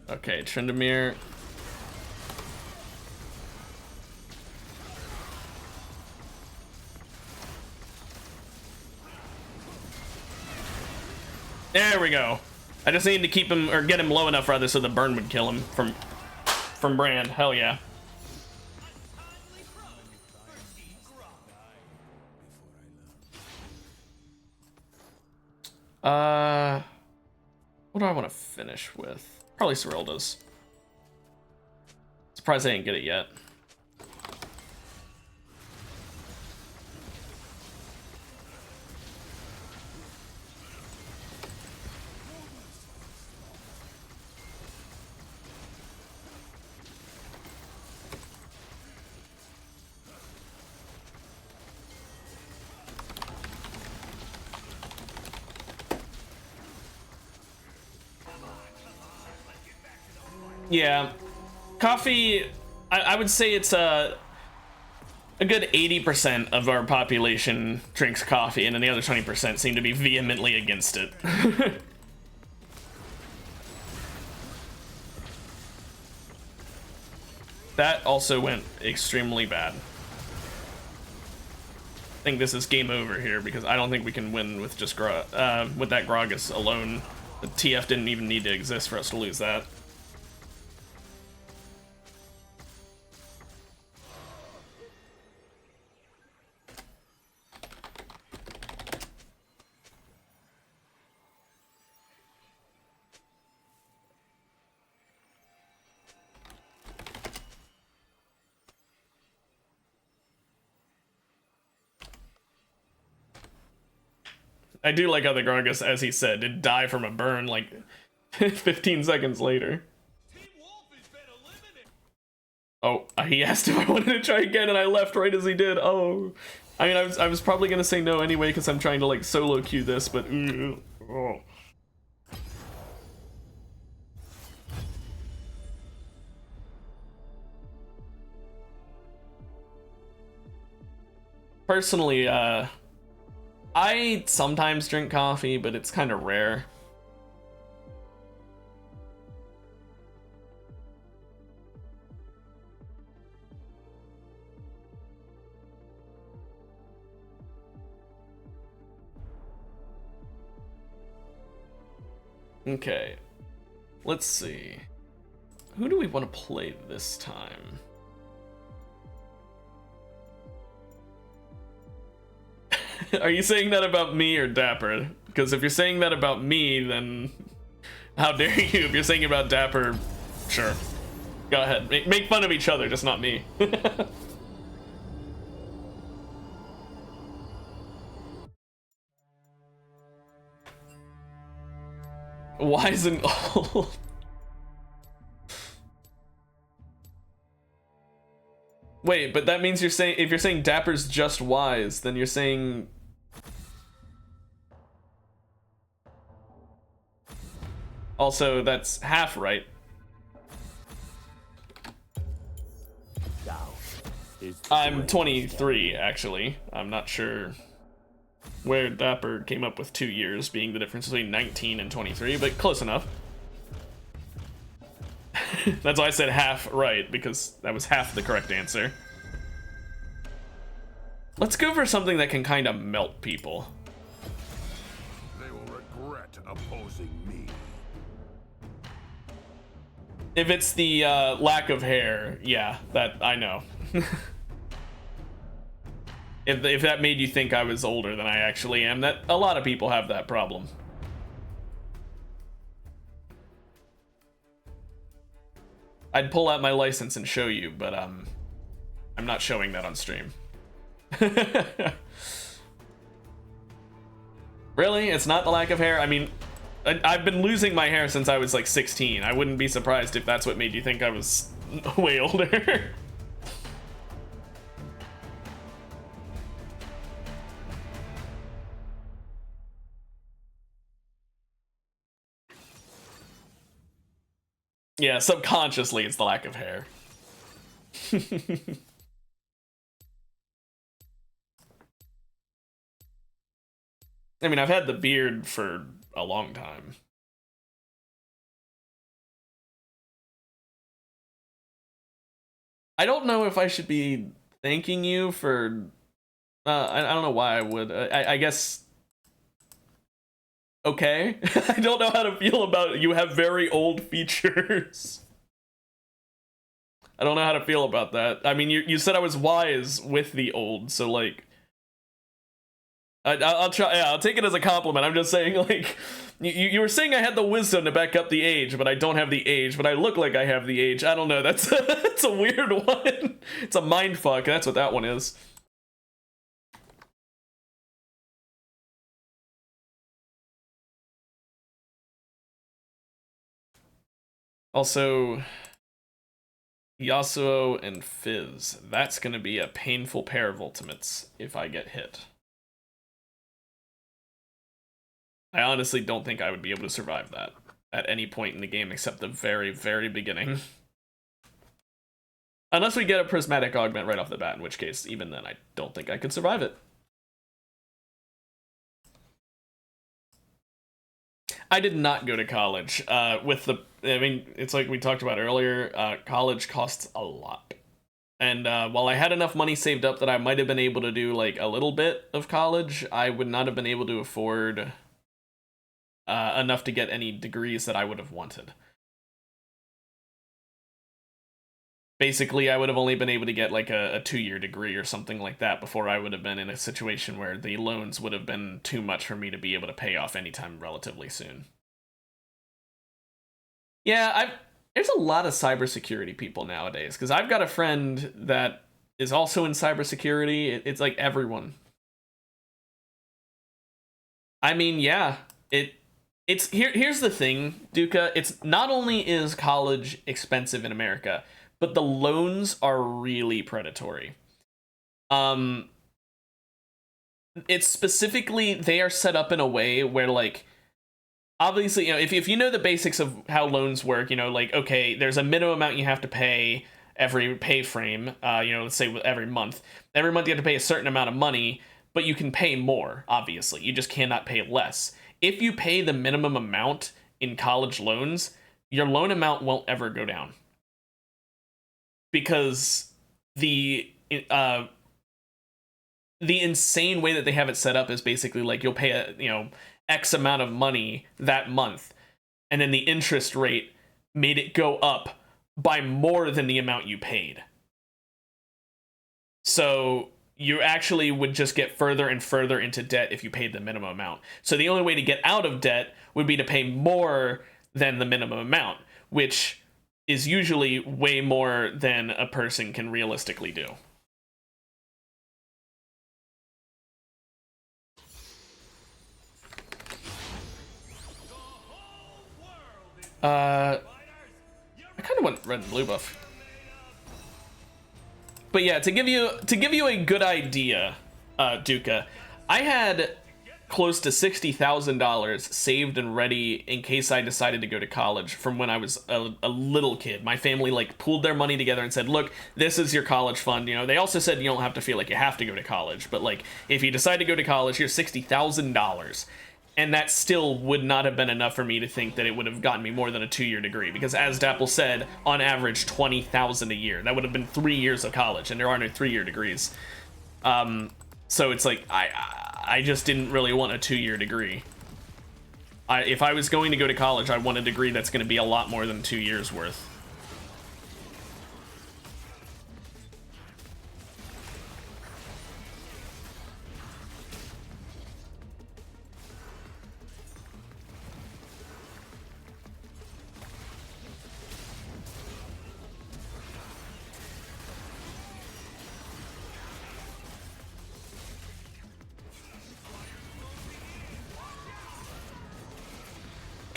Okay, Tryndamere. There we go. I just need to keep him, or get him low enough rather so the burn would kill him from Brand. Hell yeah. What do I want to finish with? Probably Serylda's. Surprised I didn't get it yet. Yeah, coffee, I would say it's a good 80% of our population drinks coffee, and then the other 20% seem to be vehemently against it. That also went extremely bad. I think this is game over here because I don't think we can win with just with that Gragas alone. The TF didn't even need to exist for us to lose that. I do like how the Gragas, as he said, did die from a burn like 15 seconds later. Oh, he asked if I wanted to try again and I left right as he did. Oh, I mean, I was probably gonna say no anyway because I'm trying to like solo queue this, but oh. Personally, I sometimes drink coffee, but it's kind of rare. Okay, let's see. Who do we want to play this time? Are you saying that about me or Dapper? Because if you're saying that about me, then how dare you? If you're saying about Dapper, sure. Go ahead. Make fun of each other, just not me. Wise and old. Wait, but that means you're saying, if you're saying Dapper's just wise, then you're saying... Also, that's half right. I'm 23, actually. I'm not sure where Dapper came up with 2 years being the difference between 19 and 23, but close enough. That's why I said half right, because that was half the correct answer. Let's go for something that can kind of melt people. They will regret opposing me. If it's the lack of hair, yeah, that I know. If that made you think I was older than I actually am, that a lot of people have that problem. I'd pull out my license and show you, but I'm not showing that on stream. Really? It's not the lack of hair? I mean, I've been losing my hair since I was like 16. I wouldn't be surprised if that's what made you think I was way older. Yeah, subconsciously it's the lack of hair. I mean, I've had the beard for a long time. I don't know if I should be thanking you for... I don't know why I would. I guess... Okay. I don't know how to feel about it. You have very old features. I don't know how to feel about that. I mean, you said I was wise with the old, so like... I'll try. Yeah, I'll take it as a compliment. I'm just saying, like, you were saying I had the wisdom to back up the age, but I don't have the age. But I look like I have the age. I don't know. That's that's a weird one. It's a mind fuck. That's what that one is. Also, Yasuo and Fizz. That's gonna be a painful pair of ultimates if I get hit. I honestly don't think I would be able to survive that at any point in the game except the very, very beginning. Unless we get a prismatic augment right off the bat, in which case, even then, I don't think I could survive it. I did not go to college. I mean, it's like we talked about earlier, college costs a lot. And while I had enough money saved up that I might have been able to do like a little bit of college, I would not have been able to afford enough to get any degrees that I would have wanted. Basically, I would have only been able to get like a 2-year degree or something like that before I would have been in a situation where the loans would have been too much for me to be able to pay off anytime relatively soon. Yeah, there's a lot of cybersecurity people nowadays, because I've got a friend that is also in cybersecurity. It's like everyone. I mean, yeah, here's the thing, Duca. It's not only is college expensive in America, but the loans are really predatory. It's specifically, they are set up in a way where, like, obviously, you know, if you know the basics of how loans work, you know, like, okay, there's a minimum amount you have to pay every pay frame, you know, let's say every month. Every month you have to pay a certain amount of money, but you can pay more, obviously. You just cannot pay less. If you pay the minimum amount in college loans, your loan amount won't ever go down. Because the insane way that they have it set up is basically like you'll pay X amount of money that month, and then the interest rate made it go up by more than the amount you paid. So you actually would just get further and further into debt if you paid the minimum amount. So the only way to get out of debt would be to pay more than the minimum amount, which is usually way more than a person can realistically do. I kind of went red and blue buff. But yeah, to give you a good idea, Duca, I had close to $60,000 saved and ready in case I decided to go to college from when I was a little kid. My family like pooled their money together and said, look, this is your college fund. You know, they also said you don't have to feel like you have to go to college, but like if you decide to go to college, here's $60,000. And that still would not have been enough for me to think that it would have gotten me more than a 2-year degree, because as Dapple said, on average $20,000 a year. That would have been 3 years of college, and there are no 3-year degrees. So it's like I just didn't really want a 2-year degree. If I was going to go to college, I want a degree that's going to be a lot more than 2 years worth.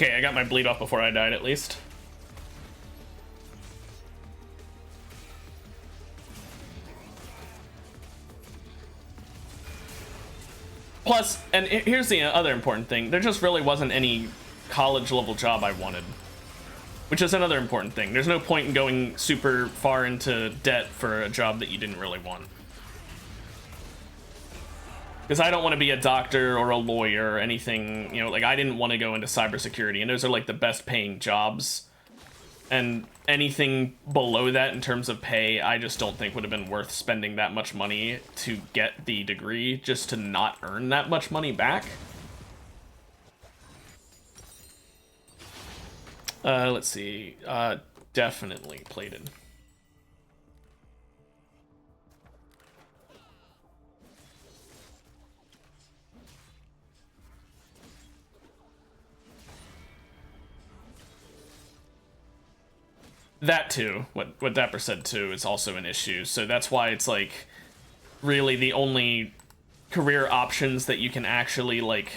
Okay, I got my bleed off before I died at least. Plus, and here's the other important thing, there just really wasn't any college level job I wanted. Which is another important thing. There's no point in going super far into debt for a job that you didn't really want. Because I don't want to be a doctor or a lawyer or anything, you know, like I didn't want to go into cybersecurity, and those are like the best paying jobs. And anything below that in terms of pay, I just don't think would have been worth spending that much money to get the degree just to not earn that much money back. Let's see. Definitely plated. That too, what Dapper said too, is also an issue. So that's why it's like really the only career options that you can actually like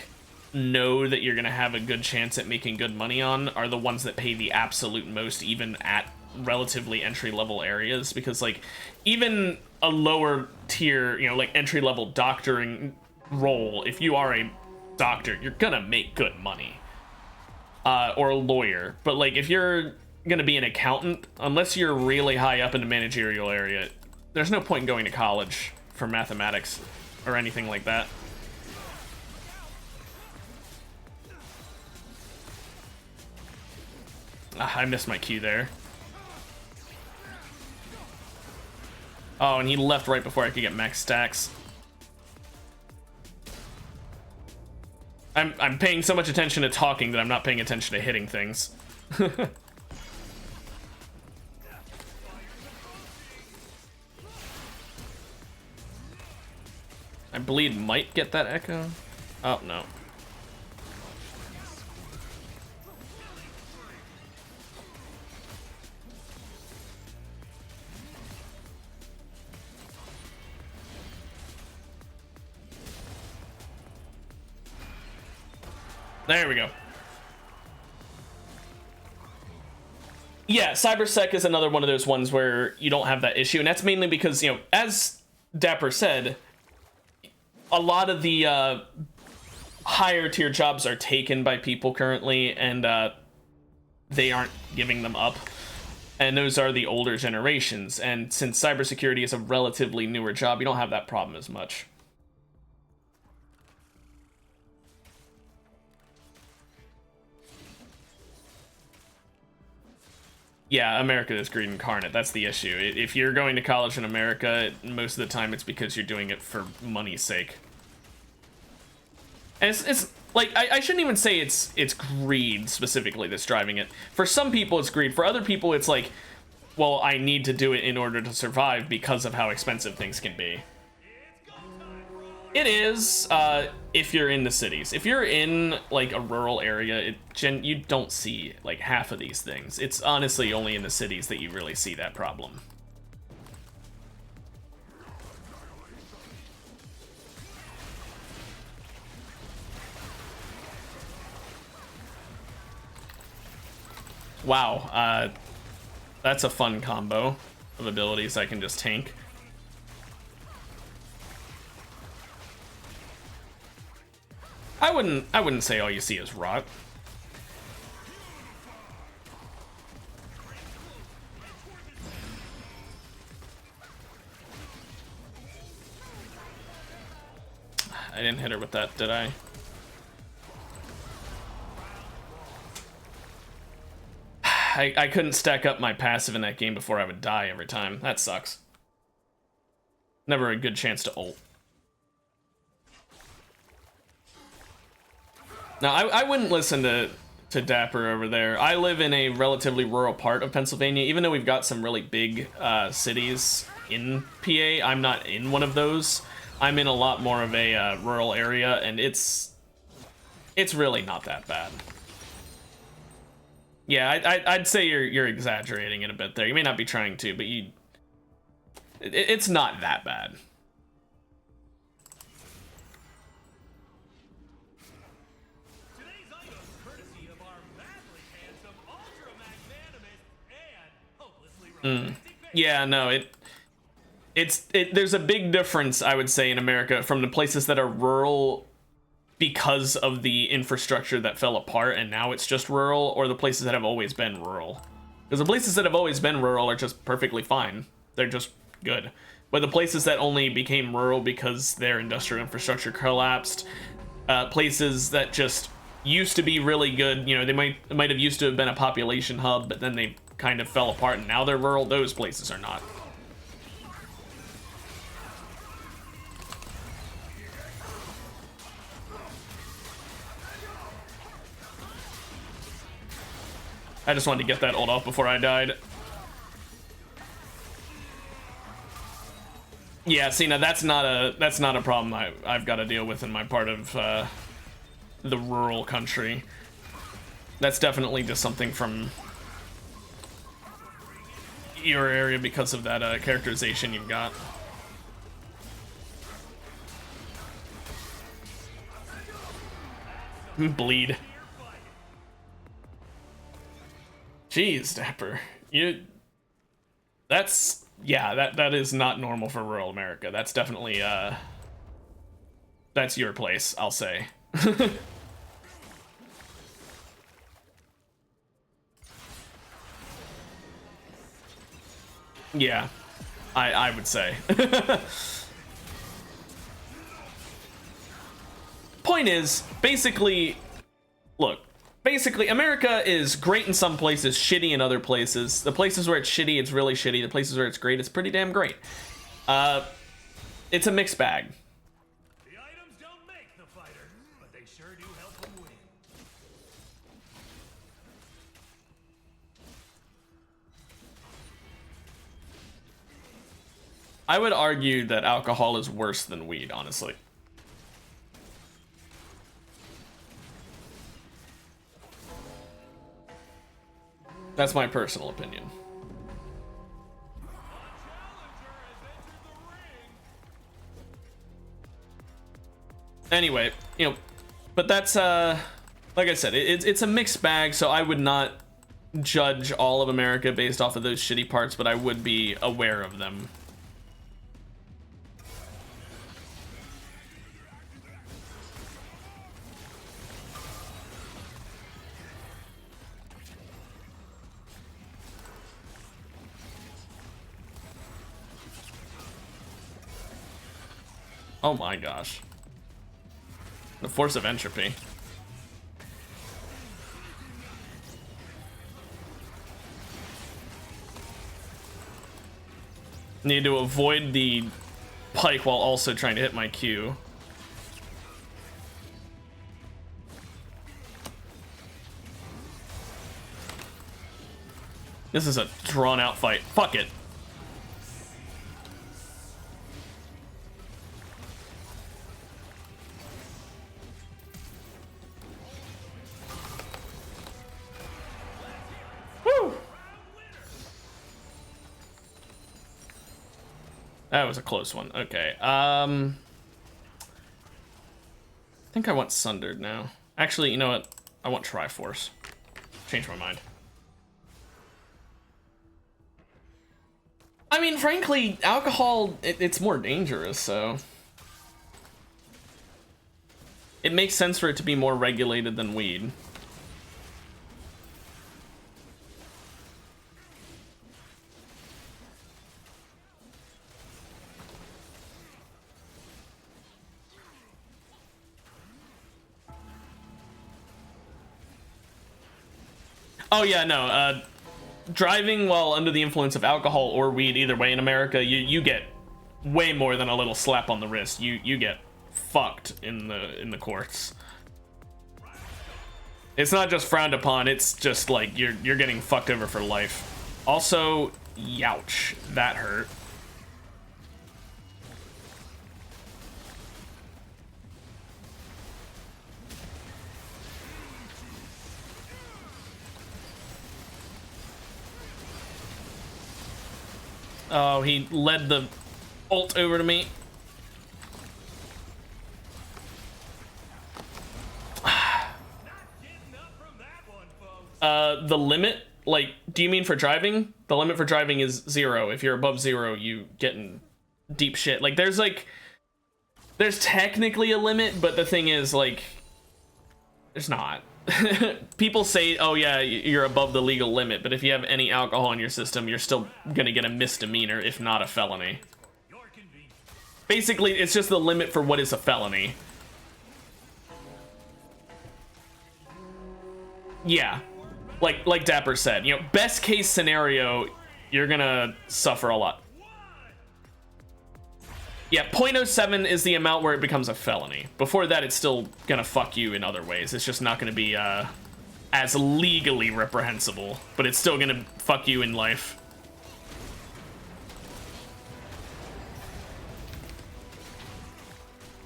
know that you're gonna have a good chance at making good money on are the ones that pay the absolute most, even at relatively entry-level areas. Because like even a lower tier, you know, like entry-level doctoring role, if you are a doctor, you're gonna make good money. Or a lawyer. But like if you're gonna be an accountant, unless you're really high up in the managerial area, there's no point in going to college for mathematics or anything like that. I missed my cue there. Oh, and he left right before I could get max stacks. I'm paying so much attention to talking that I'm not paying attention to hitting things. I bleed might get that echo. Oh, no. There we go. Yeah, CyberSec is another one of those ones where you don't have that issue, and that's mainly because, you know, as Dapper said, a lot of the higher tier jobs are taken by people currently, and they aren't giving them up. And those are the older generations, and since cybersecurity is a relatively newer job, you don't have that problem as much. Yeah, America is greed incarnate. That's the issue. If you're going to college in America, most of the time it's because you're doing it for money's sake. And it's like, I shouldn't even say it's greed specifically that's driving it. For some people, it's greed. For other people, it's like, well, I need to do it in order to survive because of how expensive things can be. It is, if you're in the cities. If you're in, like, a rural area, you don't see, like, half of these things. It's honestly only in the cities that you really see that problem. Wow, that's a fun combo of abilities I can just tank. I wouldn't say all you see is rot. I didn't hit her with that, did I? I couldn't stack up my passive in that game before I would die every time. That sucks. Never a good chance to ult. Now, I wouldn't listen to Dapper over there. I live in a relatively rural part of Pennsylvania. Even though we've got some really big cities in PA, I'm not in one of those. I'm in a lot more of a rural area, and it's really not that bad. Yeah, I'd say you're exaggerating it a bit there. You may not be trying to, but it's not that bad. Yeah, no, there's a big difference, I would say, in America from the places that are rural because of the infrastructure that fell apart and now it's just rural, or the places that have always been rural. Because the places that have always been rural are just perfectly fine. They're just good. But the places that only became rural because their industrial infrastructure collapsed, places that just used to be really good, you know, they might have used to have been a population hub, but then they kind of fell apart and now they're rural, those places are not. I just wanted to get that ult off before I died. Yeah, see, now that's not a problem I've got to deal with in my part of the rural country. That's definitely just something from your area because of that characterization you've got. Bleed. Jeez, Dapper. That is not normal for rural America. That's definitely, that's your place, I'll say. Yeah, I would say. Point is, basically, look, basically, America is great in some places, shitty in other places. The places where it's shitty, it's really shitty. The places where it's great, it's pretty damn great. It's a mixed bag. The items don't make the fighter, but they sure do help them win. I would argue that alcohol is worse than weed, honestly. That's my personal opinion. Anyway, you know, but that's like I said, it's a mixed bag, so I would not judge all of America based off of those shitty parts, but I would be aware of them. Oh my gosh. The force of entropy. Need to avoid the pike while also trying to hit my Q. This is a drawn out fight. Fuck it. That was a close one. Okay. I think I want Sundered now. Actually, you know what? I want Triforce. Change my mind. I mean, frankly, alcohol, it's more dangerous, so... It makes sense for it to be more regulated than weed. Oh yeah, no, driving while under the influence of alcohol or weed, either way in America, you get way more than a little slap on the wrist. You get fucked in the courts. It's not just frowned upon, it's just like you're getting fucked over for life. Also, youch, that hurt. Oh, he led the ult over to me. The limit Like, do you mean for driving? The limit for driving is 0. If you're above 0, you get in deep shit. Like, there's technically a limit, but the thing is, like, there's not. People say, oh yeah, you're above the legal limit, but if you have any alcohol in your system, you're still gonna get a misdemeanor, if not a felony. Basically, it's just the limit for what is a felony. Yeah. Like Dapper said, you know, best case scenario, you're gonna suffer a lot. Yeah, 0.07 is the amount where it becomes a felony. Before that, it's still gonna fuck you in other ways. It's just not gonna be as legally reprehensible, but it's still gonna fuck you in life.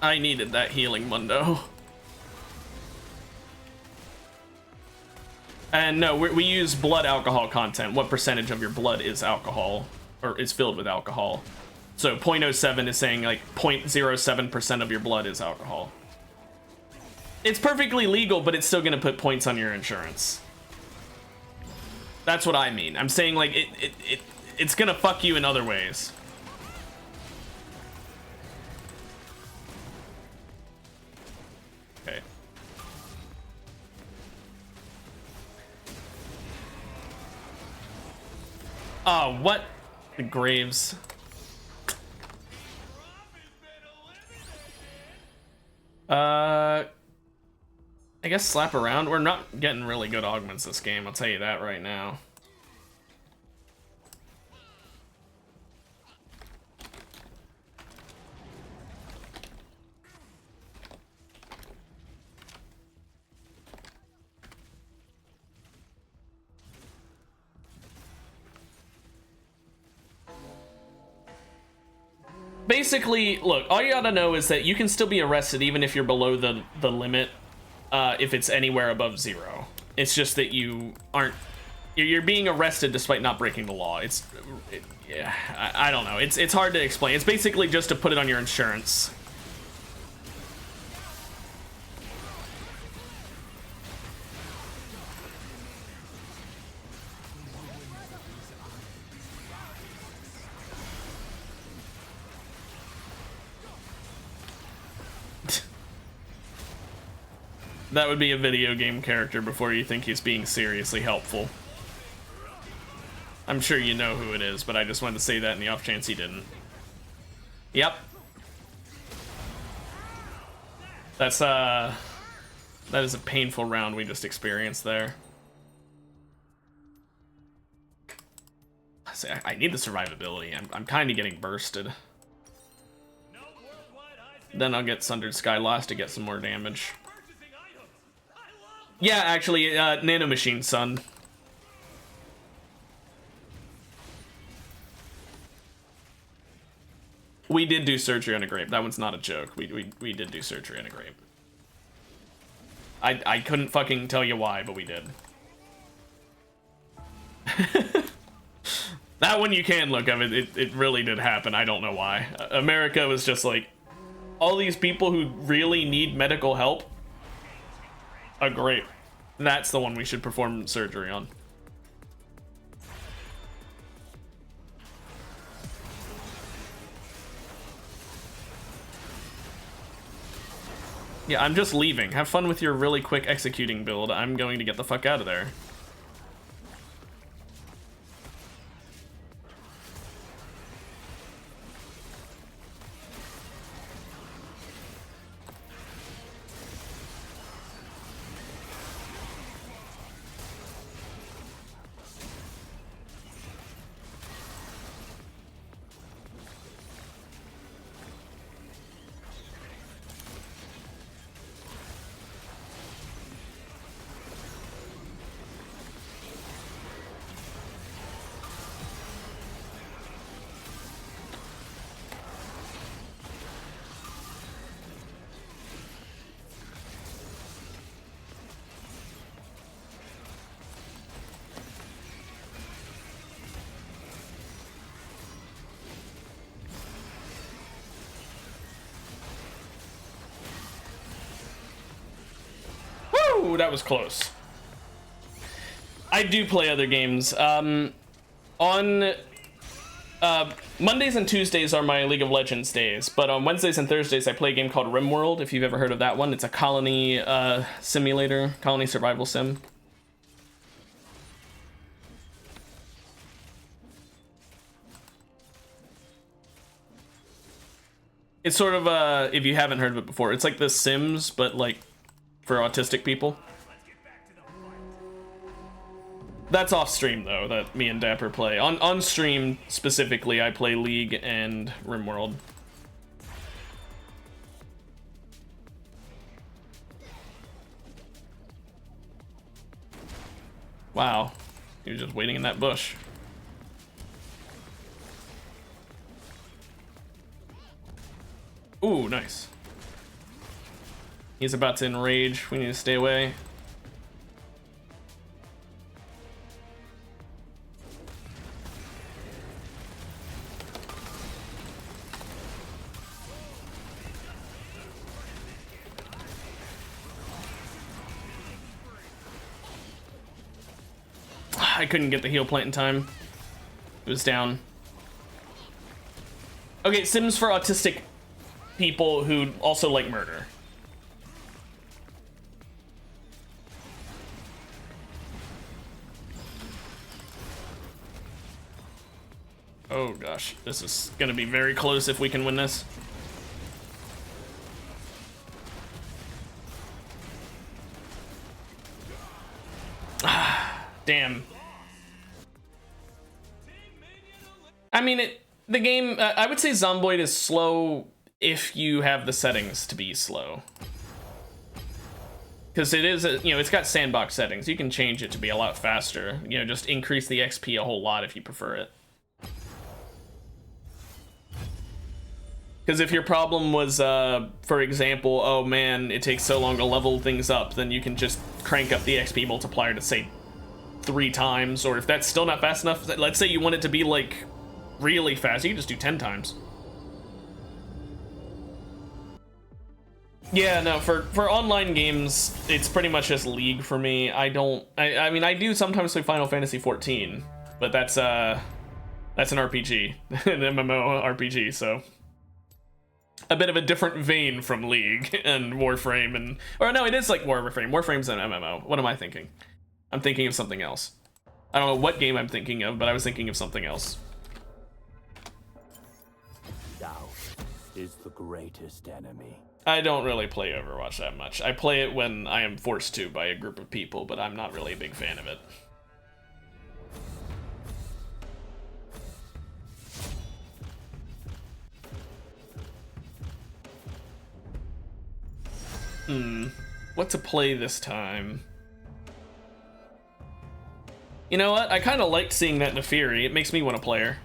I needed that healing, Mundo. And no, we use blood alcohol content. What percentage of your blood is alcohol, or is filled with alcohol? So 0.07 is saying like 0.07% of your blood is alcohol. It's perfectly legal, but it's still gonna put points on your insurance. That's what I mean. I'm saying like it's gonna fuck you in other ways. Okay. Oh, what? The graves. I guess slap around. We're not getting really good augments this game, I'll tell you that right now. Basically, look, all you gotta know is that you can still be arrested even if you're below the limit, if it's anywhere above 0. It's just that you aren't, you're being arrested despite not breaking the law. Yeah, I don't know. It's hard to explain. It's basically just to put it on your insurance. That would be a video game character before you think he's being seriously helpful. I'm sure you know who it is, but I just wanted to say that in the off chance he didn't. Yep. That is a painful round we just experienced there. I need the survivability. I'm kind of getting bursted. Then I'll get Sundered Sky Lost to get some more damage. Yeah, actually, Nano Machine, son. We did do surgery on a grape. That one's not a joke. We did do surgery on a grape. I couldn't fucking tell you why, but we did. That one you can look up. It really did happen. I don't know why. America was just like, all these people who really need medical help, a grape. That's the one we should perform surgery on. Yeah, I'm just leaving. Have fun with your really quick executing build. I'm going to get the fuck out of there. Ooh, that was close. I do play other games. On Mondays and Tuesdays are my League of Legends days, but on Wednesdays and Thursdays I play a game called RimWorld, if you've ever heard of that one. It's a colony simulator, colony survival sim. It's sort of, if you haven't heard of it before, it's like The Sims, but like for autistic people. That's off stream though, that me and Dapper play. On stream specifically, I play League and RimWorld. Wow, he was just waiting in that bush. Ooh, nice. He's about to enrage. We need to stay away. I couldn't get the heal plant in time. It was down. Okay, Sims for autistic people who also like murder. Oh gosh, this is gonna be very close if we can win this. Damn. I mean, the game, I would say Zomboid is slow if you have the settings to be slow. Because it is, you know, it's got sandbox settings. You can change it to be a lot faster. You know, just increase the XP a whole lot if you prefer it. Because if your problem was, for example, oh man, it takes so long to level things up, then you can just crank up the XP multiplier to, say, 3 times. Or if that's still not fast enough, let's say you want it to be, like, really fast, you can just do 10 times. Yeah, no, for online games, it's pretty much just League for me. I mean, I do sometimes play Final Fantasy 14, but that's an RPG, an MMO RPG, so a bit of a different vein from League and Warframe and, or no, it is like Warframe. Warframe's an MMO. What am I thinking? I'm thinking of something else. I don't know what game I'm thinking of, but I was thinking of something else. Doubt is the greatest enemy. I don't really play Overwatch that much. I play it when I am forced to by a group of people, but I'm not really a big fan of it. What to play this time? You know what? I kind of liked seeing that Neferi. It makes me want to play her.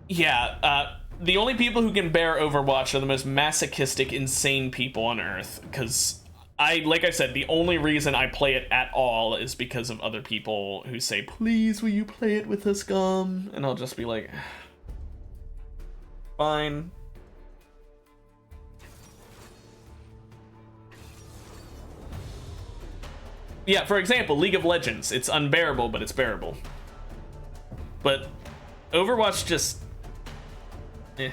Yeah, the only people who can bear Overwatch are the most masochistic, insane people on Earth. Because like I said, the only reason I play it at all is because of other people who say, please, will you play it with us, Gum? And I'll just be like, fine. Yeah, for example, League of Legends. It's unbearable, but it's bearable. But Overwatch just... eh.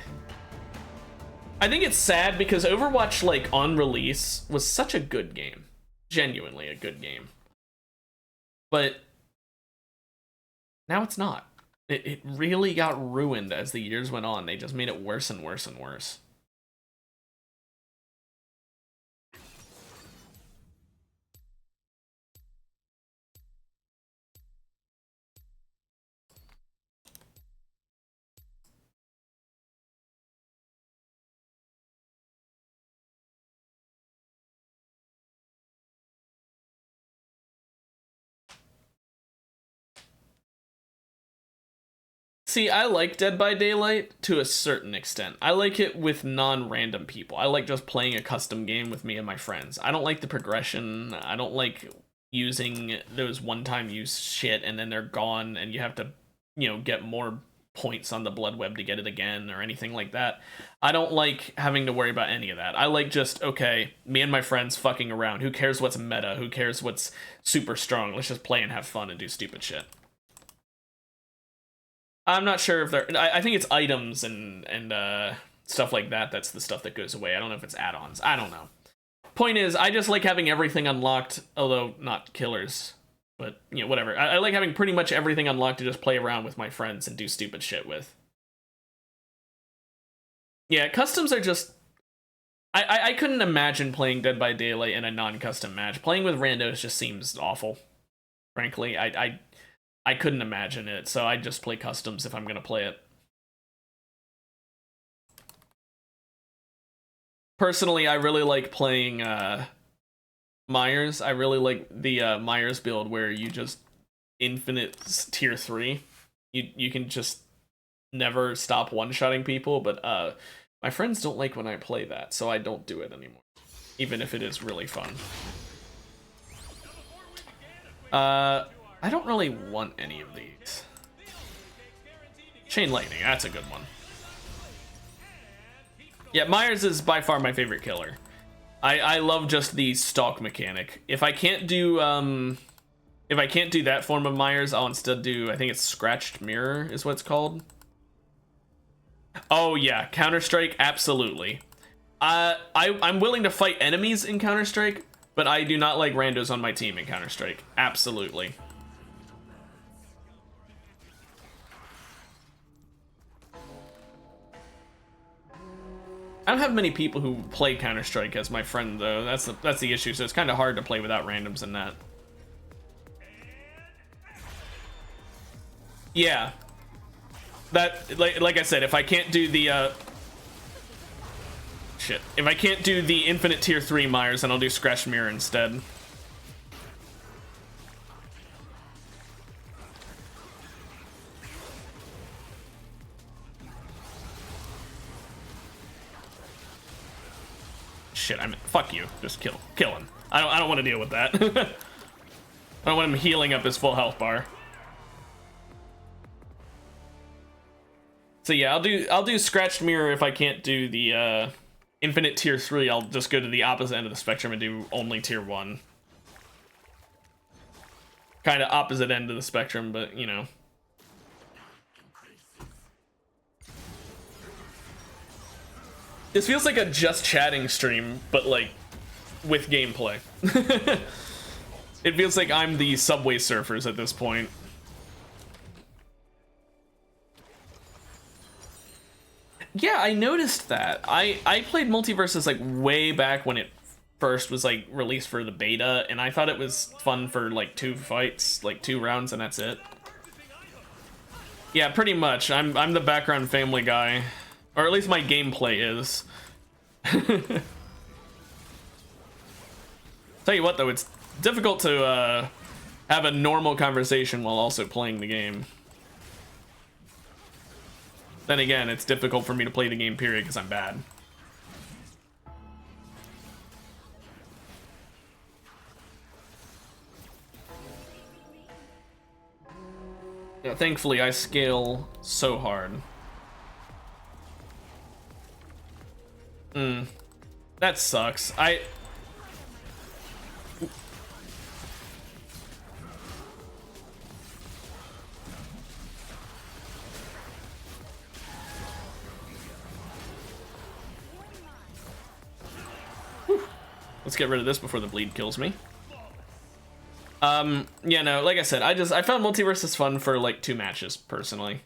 I think it's sad because Overwatch, like, on release, was such a good game. Genuinely a good game. But now it's not. It really got ruined as the years went on. They just made it worse and worse and worse. See, I like Dead by Daylight to a certain extent. I like it with non-random people. I like just playing a custom game with me and my friends. I don't like the progression. I don't like using those one-time use shit and then they're gone and you have to, you know, get more points on the blood web to get it again or anything like that. I don't like having to worry about any of that. I like just, okay, me and my friends fucking around. Who cares what's meta? Who cares what's super strong? Let's just play and have fun and do stupid shit. I'm not sure if they're... I think it's items and stuff like that. That's the stuff that goes away. I don't know if it's add-ons. I don't know. Point is, I just like having everything unlocked, although not killers. But, you know, whatever. I like having pretty much everything unlocked to just play around with my friends and do stupid shit with. Yeah, customs are just... I couldn't imagine playing Dead by Daylight in a non-custom match. Playing with randos just seems awful. Frankly, I couldn't imagine it, so I just play customs if I'm gonna play it. Personally, I really like playing Myers. I really like the Myers build where you just infinite tier 3. You can just never stop one-shotting people, but my friends don't like when I play that, so I don't do it anymore, even if it is really fun. I don't really want any of these. Chain Lightning, that's a good one. Yeah, Myers is by far my favorite killer. I love just the stalk mechanic. If I can't do that form of Myers, I'll instead do, I think it's Scratched Mirror is what it's called. Oh yeah, Counter-Strike, absolutely. I'm willing to fight enemies in Counter-Strike, but I do not like randos on my team in Counter-Strike. Absolutely. I don't have many people who play Counter-Strike as my friend, though. That's the issue, so it's kind of hard to play without randoms in that. Yeah. That, like I said, if I can't do the, shit. If I can't do the infinite tier 3 Myers, then I'll do Scratch Mirror instead. Shit, I mean, fuck you. Just kill him. I don't want to deal with that. I don't want him healing up his full health bar. So yeah, I'll do Scratched Mirror if I can't do the infinite tier 3. I'll just go to the opposite end of the spectrum and do only tier 1. Kind of opposite end of the spectrum, but you know. This feels like a just chatting stream, but like with gameplay. It feels like I'm the Subway Surfers at this point. Yeah, I noticed that. I played Multiversus like way back when it first was like released for the beta, and I thought it was fun for like 2 fights, like 2 rounds, and that's it. Yeah, pretty much. I'm the background family guy. Or at least my gameplay is. Tell you what though, it's difficult to have a normal conversation while also playing the game. Then again, it's difficult for me to play the game period because I'm bad. Yeah, thankfully I scale so hard. That sucks. Let's get rid of this before the bleed kills me. Yeah, no, like I said, I found Multiversus fun for like 2 matches personally.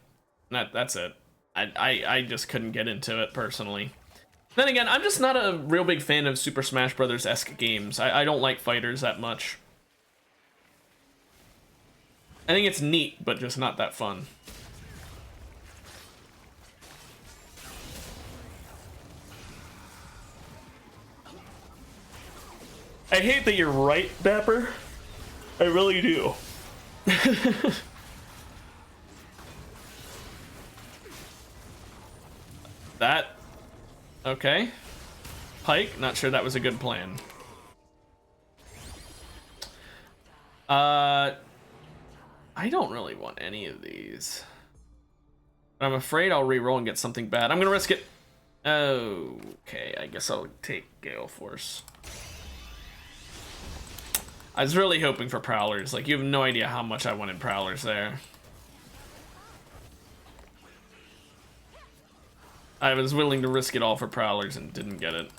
That's it. I just couldn't get into it personally. Then again, I'm just not a real big fan of Super Smash Bros.-esque games. I don't like fighters that much. I think it's neat, but just not that fun. I hate that you're right, Dapper. I really do. That... Okay. Pike, not sure that was a good plan. I don't really want any of these. I'm afraid I'll re-roll and get something bad. I'm gonna risk it. Okay, I guess I'll take Gale Force. I was really hoping for Prowlers. Like, you have no idea how much I wanted Prowlers there. I was willing to risk it all for Prowlers and didn't get it.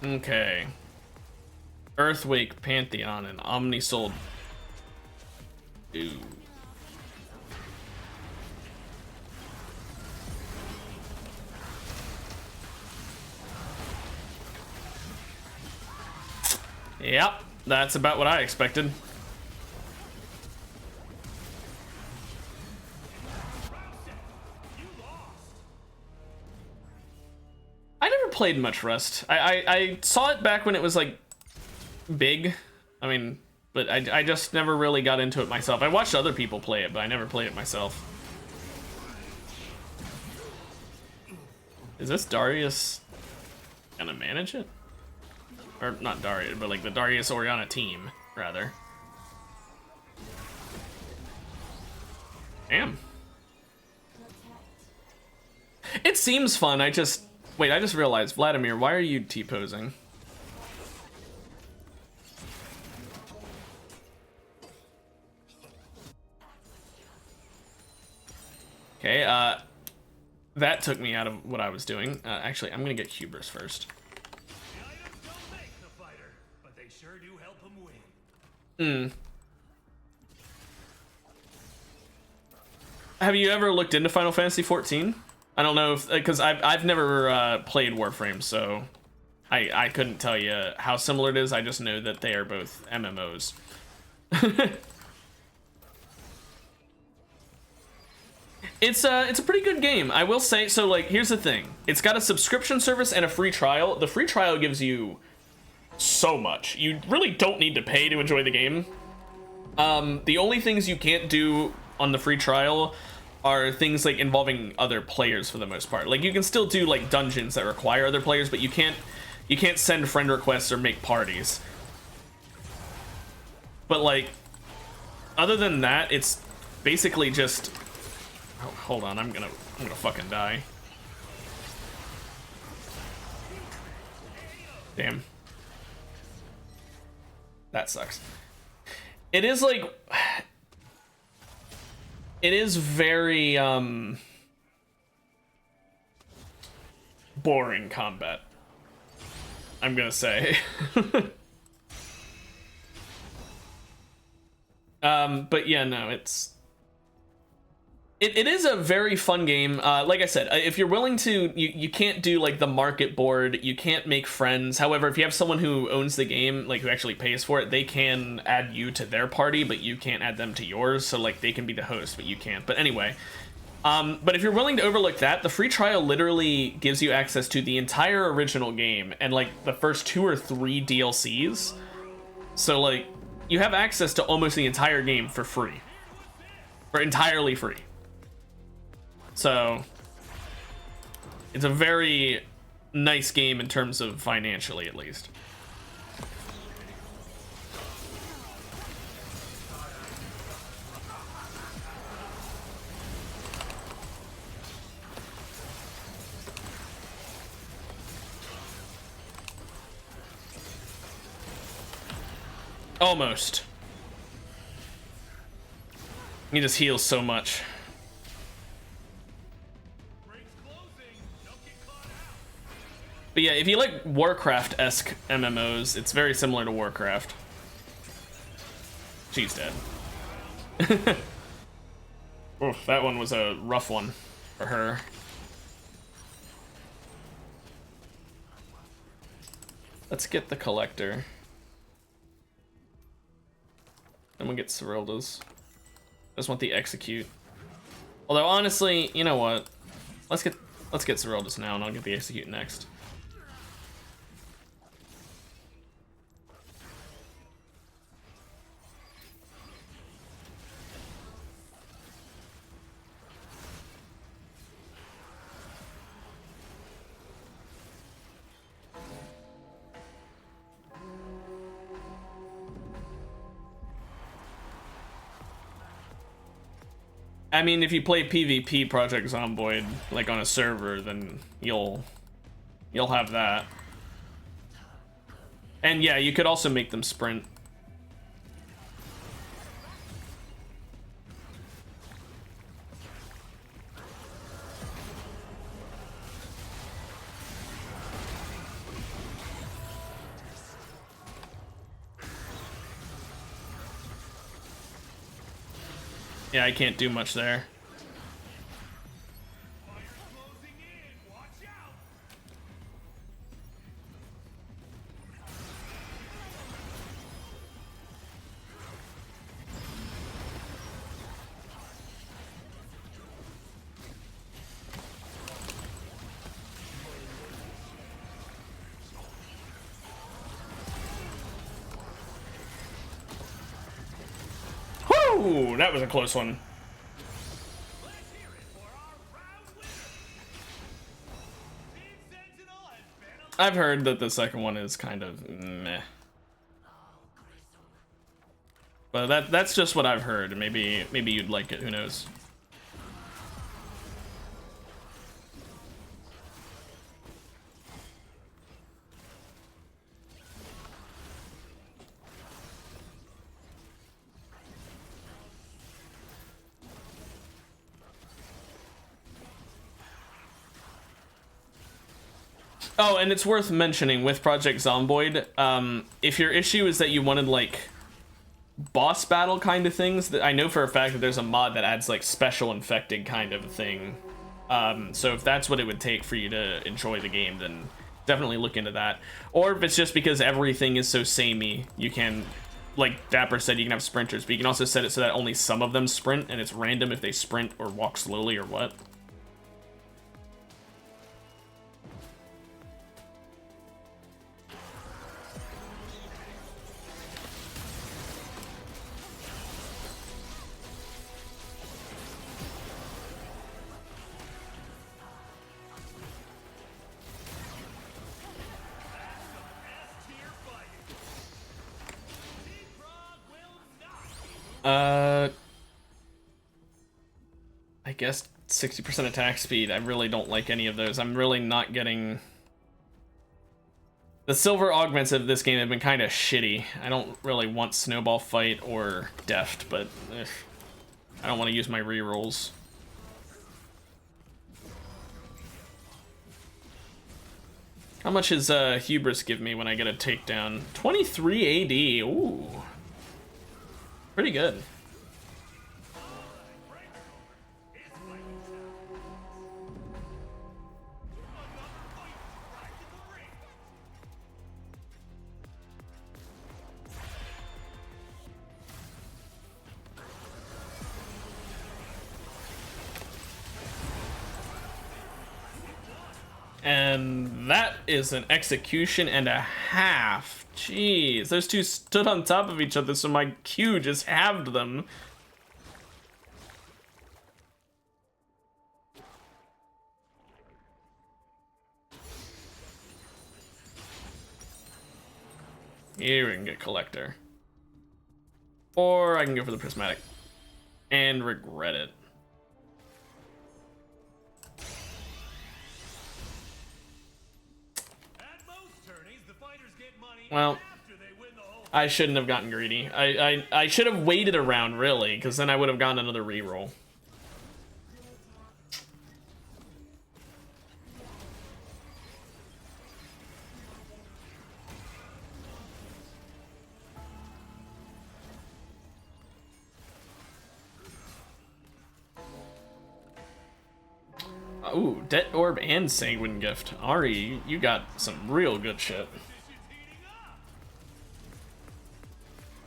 Okay. Earthwake, Pantheon, and Omnisoul. Ooh. Yep, that's about what I expected. I never played much Rust. I saw it back when it was like big. I mean, but I just never really got into it myself. I watched other people play it, but I never played it myself. Is this Darius gonna manage it? Or not Darius, but like the Darius Oriana team, rather. Damn. It seems fun. I just realized, Vladimir, why are you T-posing? Okay, that took me out of what I was doing. Actually, I'm gonna get Hubris first. The items don't make the fighter, but they sure do help him win. Have you ever looked into Final Fantasy 14? I don't know if, because I've never played Warframe, so I couldn't tell you how similar it is. I just know that they are both MMOs. It's a pretty good game, I will say. So like, here's the thing: it's got a subscription service and a free trial. The free trial gives you so much. You really don't need to pay to enjoy the game. The only things you can't do on the free trial are things like involving other players for the most part. Like, you can still do like dungeons that require other players, but you can't send friend requests or make parties. But like, other than that, it's basically just, oh, hold on, I'm gonna fucking die. Damn. That sucks. It is like, it is very boring combat, I'm gonna say. But yeah, no, it is a very fun game. Like I said, if you're willing to, you can't do like the market board, you can't make friends. However, if you have someone who owns the game, like who actually pays for it, they can add you to their party, but you can't add them to yours. So like, they can be the host, but you can't. But anyway, but if you're willing to overlook that, the free trial literally gives you access to the entire original game and like the first 2 or 3 DLCs. So like, you have access to almost the entire game for free, or entirely free. So it's a very nice game in terms of financially, at least. Almost. He just heals so much. But yeah, if you like Warcraft-esque MMOs, it's very similar to Warcraft. She's dead. Oof, that one was a rough one for her. Let's get the Collector. Then we'll get Cyrilda's. I just want the Execute. Although honestly, you know what? Let's get Cyrilda's now, and I'll get the Execute next. I mean, if you play PvP Project Zomboid like on a server, then you'll have that. And yeah, you could also make them sprint. Yeah, I can't do much there. Whoo! That was a close one. I've heard that the second one is kind of meh. But that's just what I've heard. Maybe you'd like it, who knows. Oh, and it's worth mentioning with Project Zomboid, if your issue is that you wanted like boss battle kind of things, that I know for a fact that there's a mod that adds like special infected kind of thing. So if that's what it would take for you to enjoy the game, then definitely look into that. Or if it's just because everything is so samey, you can, like Dapper said, you can have sprinters, but you can also set it so that only some of them sprint, and it's random if they sprint or walk slowly or what. I guess 60% attack speed. I really don't like any of those. I'm really not getting... The silver augments of this game have been kind of shitty. I don't really want Snowball Fight or Deft, but I don't want to use my rerolls. How much does Hubris give me when I get a takedown? 23 AD. Ooh. Pretty good. And that is an execution and a half. Jeez, those two stood on top of each other, so my Q just halved them. Here we can get Collector. Or I can go for the Prismatic. And regret it. Well, I shouldn't have gotten greedy. I should have waited around, really, because then I would have gotten another reroll. Ooh, Det Orb and Sanguine Gift. Ari, you got some real good shit.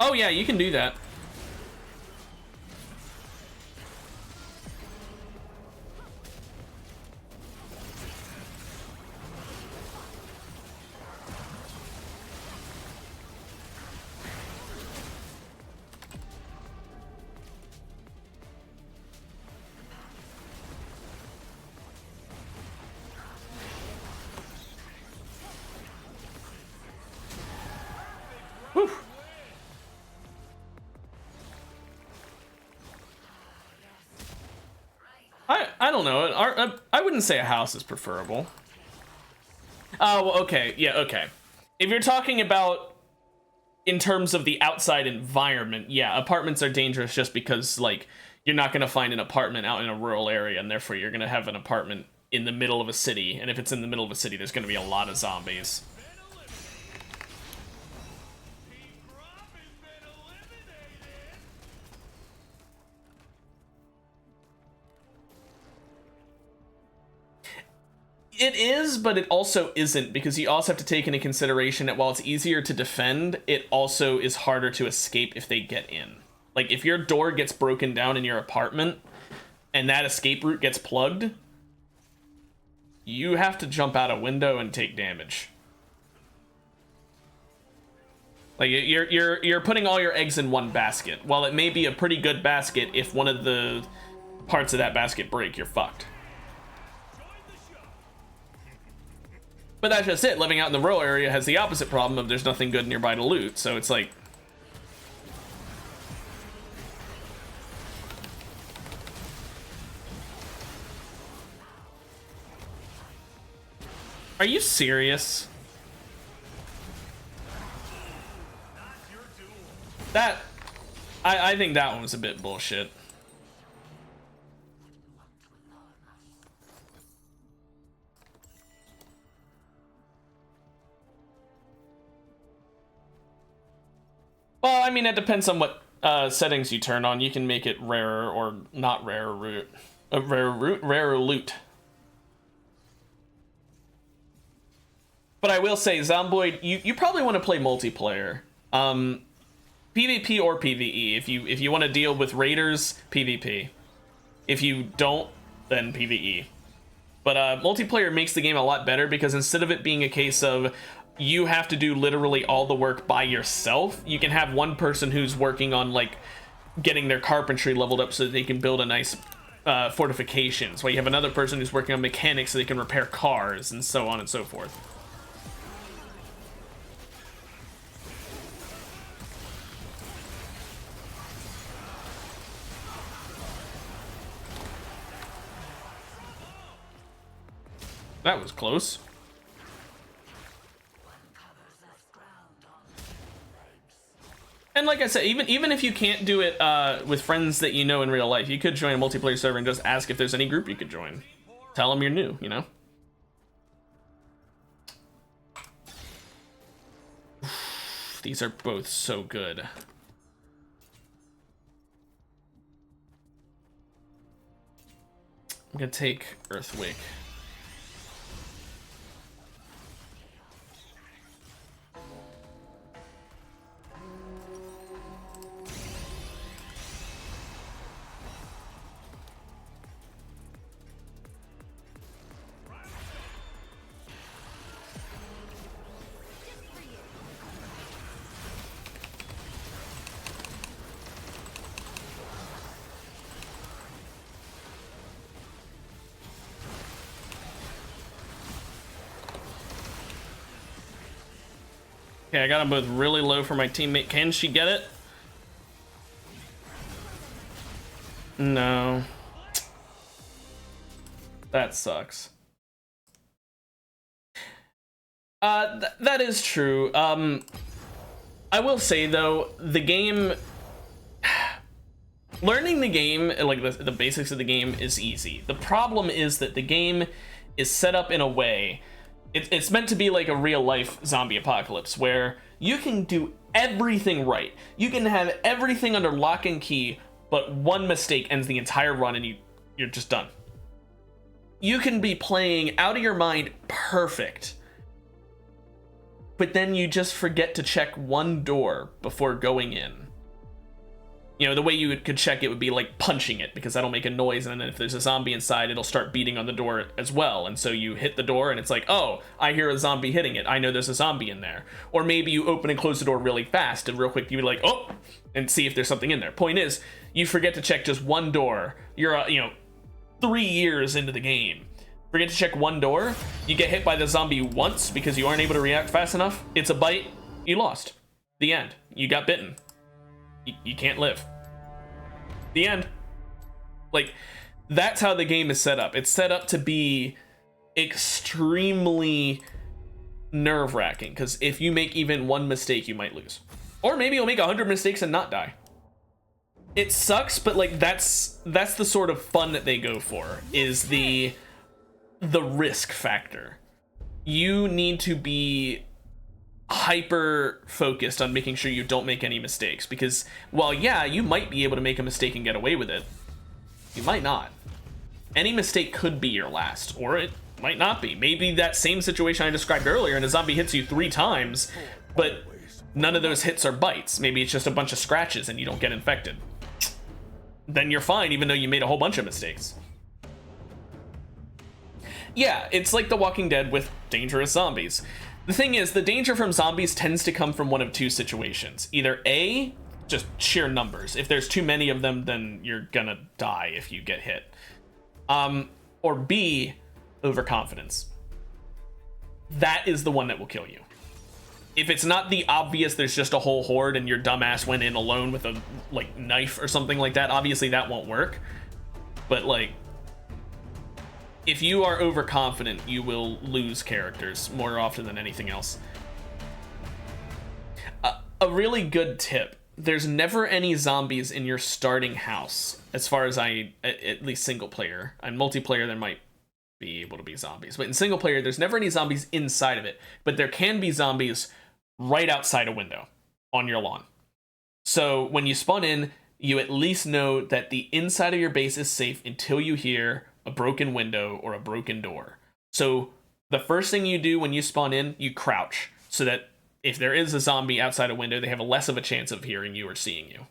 Oh yeah, you can do that. don't know. I wouldn't say a house is preferable. Oh, well, okay. Yeah, okay. If you're talking about in terms of the outside environment, yeah, apartments are dangerous just because, like, you're not going to find an apartment out in a rural area, and therefore you're going to have an apartment in the middle of a city, and if it's in the middle of a city, there's going to be a lot of zombies. It is, but it also isn't, because you also have to take into consideration that while it's easier to defend, it also is harder to escape if they get in. Like, if your door gets broken down in your apartment, and that escape route gets plugged, you have to jump out a window and take damage. Like, you're putting all your eggs in one basket. While it may be a pretty good basket, if one of the parts of that basket break, you're fucked. But that's just it. Living out in the rural area has the opposite problem of there's nothing good nearby to loot. So it's like... Are you serious? That... I think that one was a bit bullshit. Well, I mean, it depends on what settings you turn on. You can make it rarer or not rarer root. Rarer loot. But I will say, Zomboid, you probably want to play multiplayer. PvP or PvE. If you want to deal with raiders, PvP. If you don't, then PvE. But multiplayer makes the game a lot better because instead of it being a case of you have to do literally all the work by yourself, you can have one person who's working on, like, getting their carpentry leveled up so that they can build a nice fortifications, while you have another person who's working on mechanics so they can repair cars, and so on and so forth. That was close. And like I said, even if you can't do it with friends that you know in real life, you could join a multiplayer server and just ask if there's any group you could join. Tell them you're new, you know? These are both so good. I'm gonna take Earthquake. Okay, I got them both really low for my teammate. Can she get it? No. That sucks. That is true. I will say, though, the game... Learning the game, like the basics of the game, is easy. The problem is that the game is set up in a way... It's meant to be like a real-life zombie apocalypse, where you can do everything right. You can have everything under lock and key, but one mistake ends the entire run and you're just done. You can be playing out of your mind perfect, but then you just forget to check one door before going in. You know, the way you could check it would be like punching it, because that'll make a noise, and then if there's a zombie inside, it'll start beating on the door as well. And so you hit the door and it's like, oh, I hear a zombie hitting it. I know there's a zombie in there. Or maybe you open and close the door really fast and real quick you'd be like, oh, and see if there's something in there. Point is, you forget to check just one door. You're, 3 years into the game. Forget to check one door. You get hit by the zombie once because you aren't able to react fast enough. It's a bite. You lost. The end. You got bitten. You can't live. The end. Like, That's how the game is set up. It's set up to be extremely nerve-wracking, because if you make even one mistake, you might lose. Or maybe you'll make 100 mistakes and not die. It sucks, but like that's the sort of fun that they go for, is the risk factor. You need to be hyper focused on making sure you don't make any mistakes, because while yeah, you might be able to make a mistake and get away with it, you might not. Any mistake could be your last, or it might not be. Maybe that same situation I described earlier and a zombie hits you 3 times, but none of those hits are bites. Maybe it's just a bunch of scratches and you don't get infected. Then you're fine, even though you made a whole bunch of mistakes. Yeah, it's like The Walking Dead with dangerous zombies. The thing is, the danger from zombies tends to come from one of 2 situations. Either A, just sheer numbers. If there's too many of them, then you're gonna die if you get hit. Or B, overconfidence. That is the one that will kill you. If it's not the obvious, there's just a whole horde and your dumbass went in alone with a like knife or something like that, obviously that won't work. But like, if you are overconfident, you will lose characters more often than anything else. A really good tip: there's never any zombies in your starting house, as far as at least single player. And multiplayer, there might be able to be zombies, but in single player, there's never any zombies inside of it. But there can be zombies right outside a window on your lawn. So when you spawn in, you at least know that the inside of your base is safe until you hear a broken window or a broken door. So the first thing you do when you spawn in, you crouch, so that if there is a zombie outside a window, they have a less of a chance of hearing you or seeing you.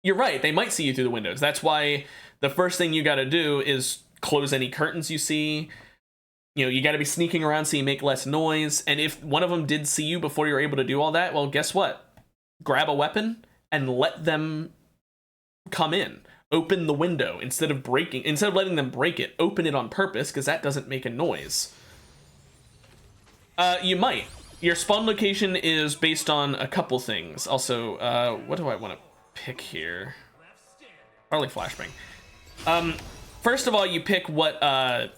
You're right, they might see you through the windows. That's why the first thing you gotta do is close any curtains you see. You know, you gotta be sneaking around so you make less noise. And if one of them did see you before you're able to do all that, well, guess what? Grab a weapon and let them come in. Open the window instead of letting them break it. Open it on purpose, because that doesn't make a noise. You might. Your spawn location is based on a couple things. Also, what do I want to pick here? Probably flashbang. First of all, you pick what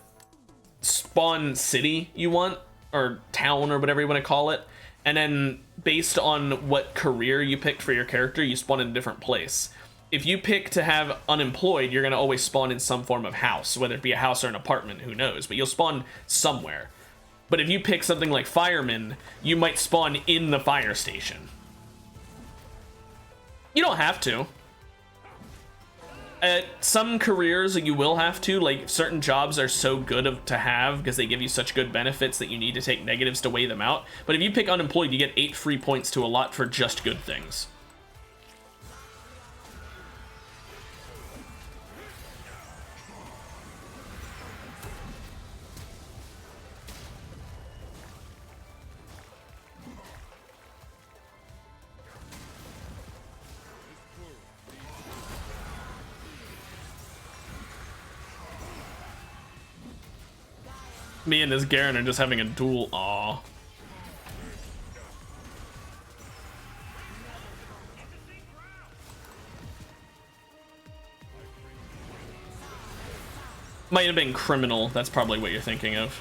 spawn city you want, or town, or whatever you want to call it. And then based on what career you picked for your character, you spawn in a different place. If you pick to have unemployed, you're going to always spawn in some form of house, whether it be a house or an apartment, who knows, but you'll spawn somewhere. But if you pick something like fireman, you might spawn in the fire station. You don't have to. At some careers, you will have to. Like, certain jobs are so good to have because they give you such good benefits that you need to take negatives to weigh them out. But if you pick unemployed, you get 8 free points to a lot for just good things. Me and this Garen are just having a duel. Aw. Might have been criminal. That's probably what you're thinking of.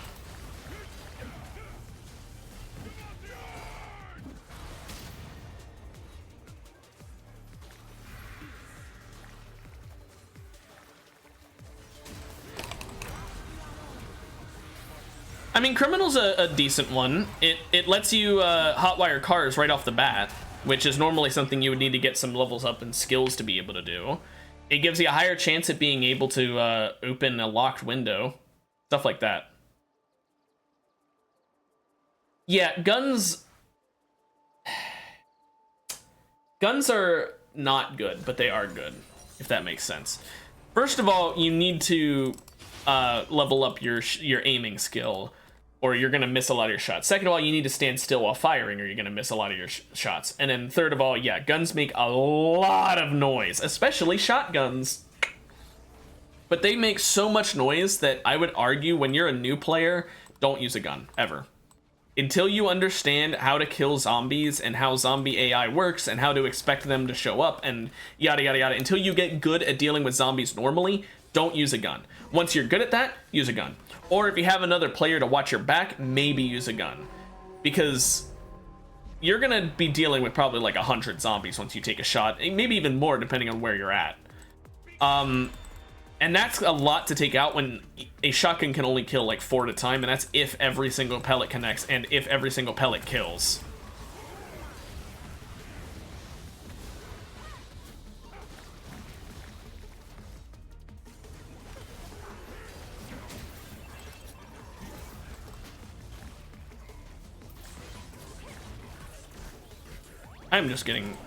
I mean, Criminal's a decent one. It lets you hotwire cars right off the bat, which is normally something you would need to get some levels up and skills to be able to do. It gives you a higher chance at being able to open a locked window, stuff like that. Yeah, guns are not good, but they are good, if that makes sense. First of all, you need to level up your aiming skill, or you're going to miss a lot of your shots. Second of all, you need to stand still while firing, or you're going to miss a lot of your shots. And then third of all, yeah, guns make a lot of noise, especially shotguns. But they make so much noise that I would argue when you're a new player, don't use a gun, ever. until you understand how to kill zombies and how zombie AI works and how to expect them to show up and yada yada yada, until you get good at dealing with zombies normally, don't use a gun. Once you're good at that, use a gun. Or if you have another player to watch your back, maybe use a gun. Because you're gonna be dealing with probably like 100 zombies once you take a shot, maybe even more depending on where you're at. And that's a lot to take out when a shotgun can only kill like 4 at a time, and that's if every single pellet connects and if every single pellet kills. I'm just getting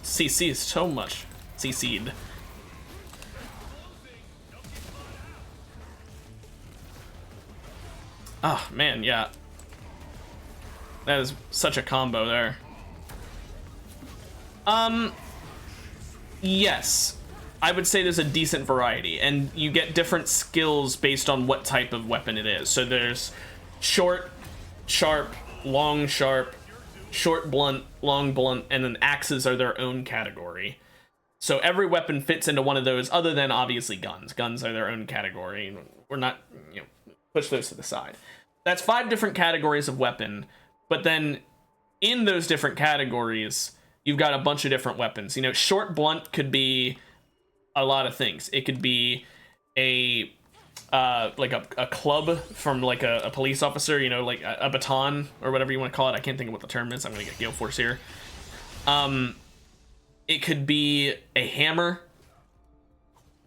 CC'd so much. CC'd. Oh, man, yeah. That is such a combo there. Yes. I would say there's a decent variety, and you get different skills based on what type of weapon it is. So there's short, sharp, long, sharp, short, blunt, long, blunt, and then axes are their own category. So every weapon fits into one of those, other than obviously guns. Guns are their own category. We're not, you know, push those to the side. That's 5 different categories of weapon, but then in those different categories, you've got a bunch of different weapons. You know, short blunt could be a lot of things. It could be a like a club from like a police officer, you know, like a baton or whatever you want to call it. I can't think of what the term is. I'm gonna get Gale Force here. It could be a hammer.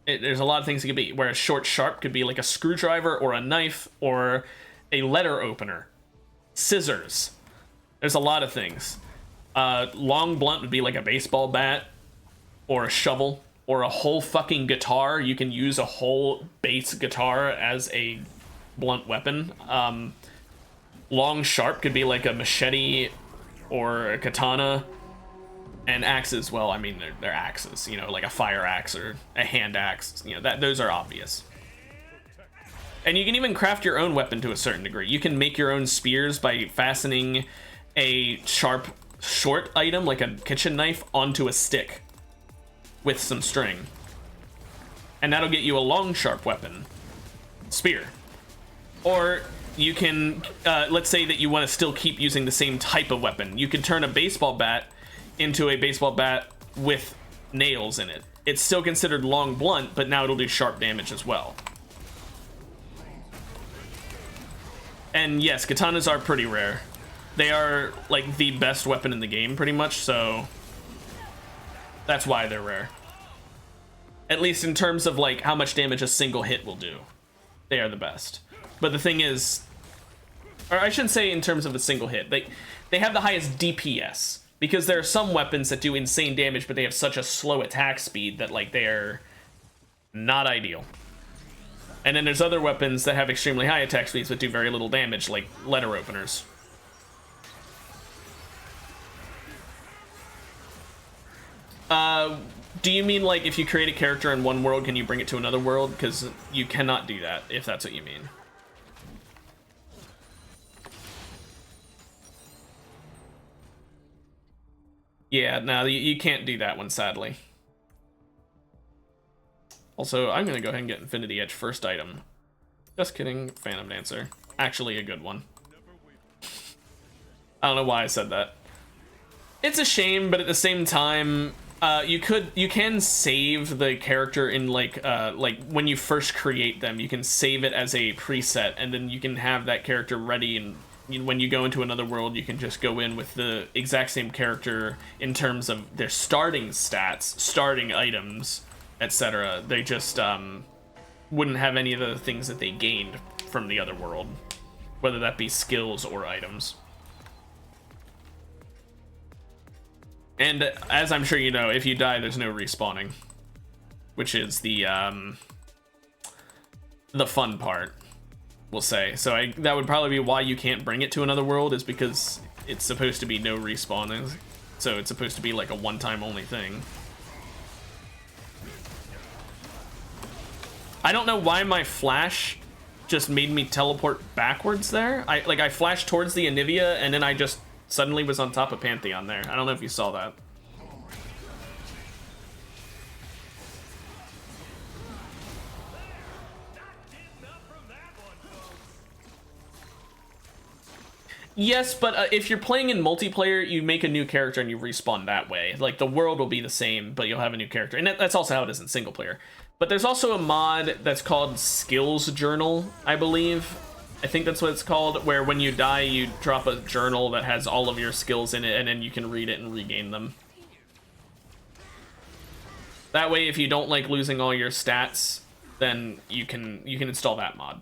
There's a lot of things it could be. Whereas short sharp could be like a screwdriver or a knife or a letter opener, scissors. There's a lot of things. Long blunt would be like a baseball bat or a shovel or a whole fucking guitar. You can use a whole bass guitar as a blunt weapon. Long sharp could be like a machete or a katana. And axes, well, I mean, they're axes, you know, like a fire axe or a hand axe, you know, those are obvious. And you can even craft your own weapon to a certain degree. You can make your own spears by fastening a sharp, short item, like a kitchen knife, onto a stick with some string. And that'll get you a long, sharp weapon, spear. Or you can, let's say that you want to still keep using the same type of weapon. You can turn a baseball bat into a baseball bat with nails in it. It's still considered long blunt, but now it'll do sharp damage as well. And yes, katanas are pretty rare. They are like the best weapon in the game pretty much, so that's why they're rare. At least in terms of like how much damage a single hit will do. They are the best. But the thing is, or I shouldn't say in terms of a single hit, they have the highest DPS. Because there are some weapons that do insane damage, but they have such a slow attack speed that like they're not ideal. And then there's other weapons that have extremely high attack speeds but do very little damage, like letter openers. Do you mean like if you create a character in one world, can you bring it to another world? Because you cannot do that, if that's what you mean. Yeah, no, you can't do that one, sadly. Also, I'm gonna go ahead and get Infinity Edge first item. Just kidding, Phantom Dancer. Actually a good one. I don't know why I said that. It's a shame, but at the same time, you can save the character in like when you first create them, you can save it as a preset, and then you can have that character ready, and when you go into another world, you can just go in with the exact same character in terms of their starting stats, starting items, etc. They just wouldn't have any of the things that they gained from the other world, whether that be skills or items. And as I'm sure you know, if you die, there's no respawning, which is the fun part, we'll say. So that would probably be why you can't bring it to another world, is because it's supposed to be no respawning. So it's supposed to be like a one-time only thing. I don't know why my flash just made me teleport backwards there. I flashed towards the Anivia, and then I just suddenly was on top of Pantheon there. I don't know if you saw that. Yes, but if you're playing in multiplayer, you make a new character and you respawn that way. Like, the world will be the same, but you'll have a new character. And that's also how it is in single player. But there's also a mod that's called Skills Journal, I believe. I think that's what it's called, where when you die, you drop a journal that has all of your skills in it, and then you can read it and regain them. That way, if you don't like losing all your stats, then you can install that mod.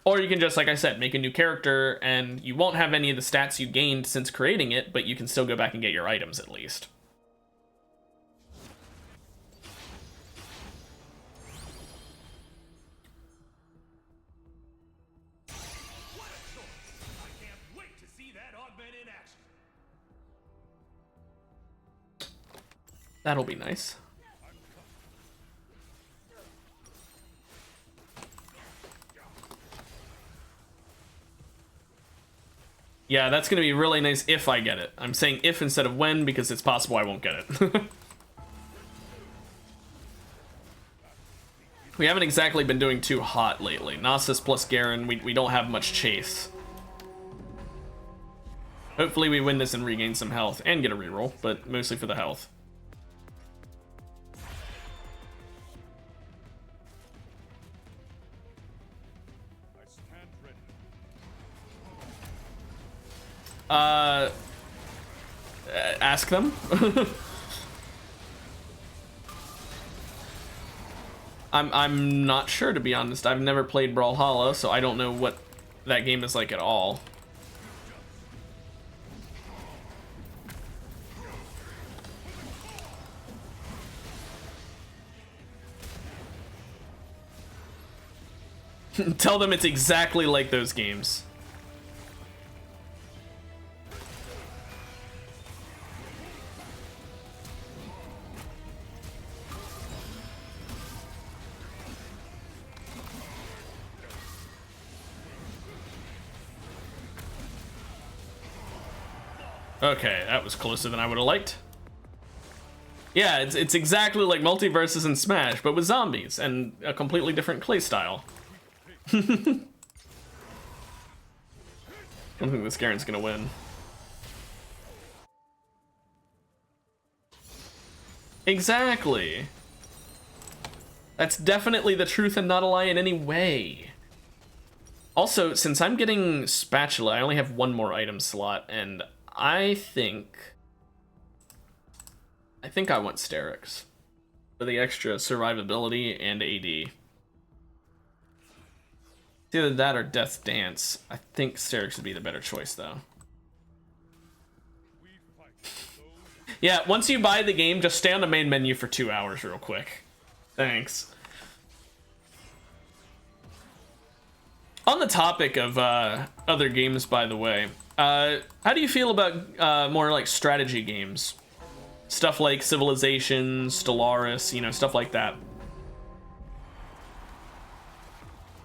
Or you can just, like I said, make a new character, and you won't have any of the stats you gained since creating it, but you can still go back and get your items at least. I can't wait to see that augment in action. That'll be nice. Yeah, that's going to be really nice if I get it. I'm saying if instead of when because it's possible I won't get it. We haven't exactly been doing too hot lately. Nasus plus Garen, we don't have much chase. Hopefully we win this and regain some health and get a reroll, but mostly for the health. Ask them. I'm not sure, to be honest. I've never played Brawlhalla, so I don't know what that game is like at all. Tell them it's exactly like those games. Okay, that was closer than I would have liked. Yeah, it's exactly like Multiverses and Smash, but with zombies and a completely different play style. I don't think this Garen's gonna win. Exactly. That's definitely the truth and not a lie in any way. Also, since I'm getting Spatula, I only have one more item slot, and I think I want Sterix for the extra survivability and AD. It's either that or Death's Dance. I think Sterix would be the better choice, though. Yeah, once you buy the game, just stay on the main menu for 2 hours real quick. Thanks. On the topic of other games, by the way, how do you feel about more like strategy games? Stuff like Civilization, Stellaris, you know, stuff like that.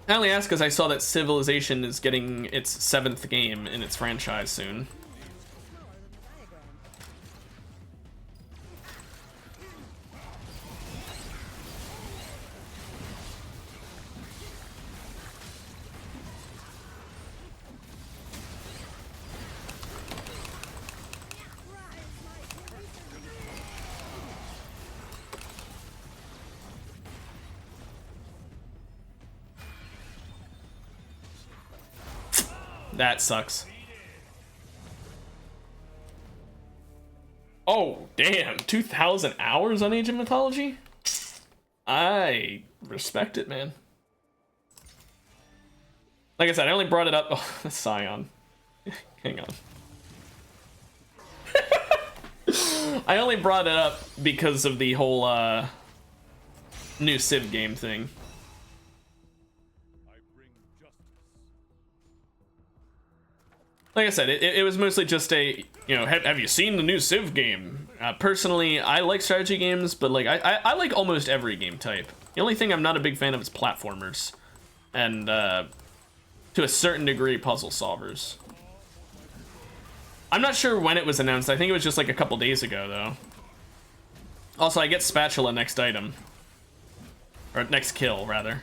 I only ask because I saw that Civilization is getting its 7th game in its franchise soon. That sucks. Oh, damn. 2,000 hours on Age of Mythology? I respect it, man. Like I said, I only brought it up. Oh, the Scion. Hang on. I only brought it up because of the whole new Civ game thing. Like I said, it was mostly just a, you know, have you seen the new Civ game? Personally, I like strategy games, but like I like almost every game type. The only thing I'm not a big fan of is platformers. and to a certain degree, puzzle solvers. I'm not sure when it was announced. I think it was just like a couple days ago, though. Also, I get spatula next item. Or next kill, rather.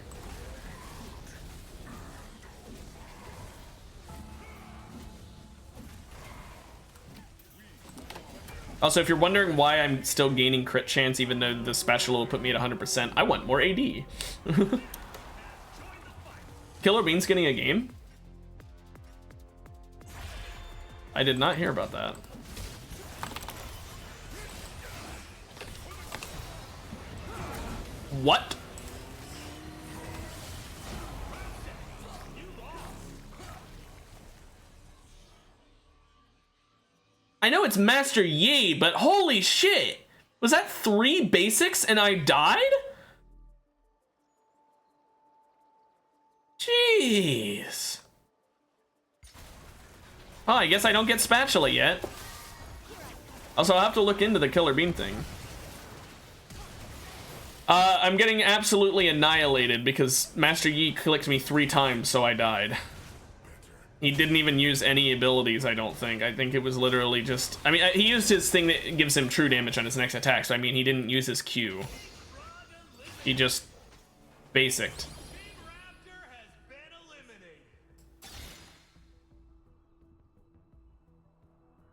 Also, if you're wondering why I'm still gaining crit chance even though the spatula will put me at 100%, I want more AD. Killer Bean's getting a game? I did not hear about that. What? I know it's Master Yi, but holy shit! Was that 3 basics and I died? Jeez. Oh, I guess I don't get spatula yet. Also, I'll have to look into the Killer Bean thing. I'm getting absolutely annihilated because Master Yi clicked me 3 times, so I died. He didn't even use any abilities, I don't think. I think it was literally just... I mean, he used his thing that gives him true damage on his next attack, so I mean, he didn't use his Q. He just... basicked.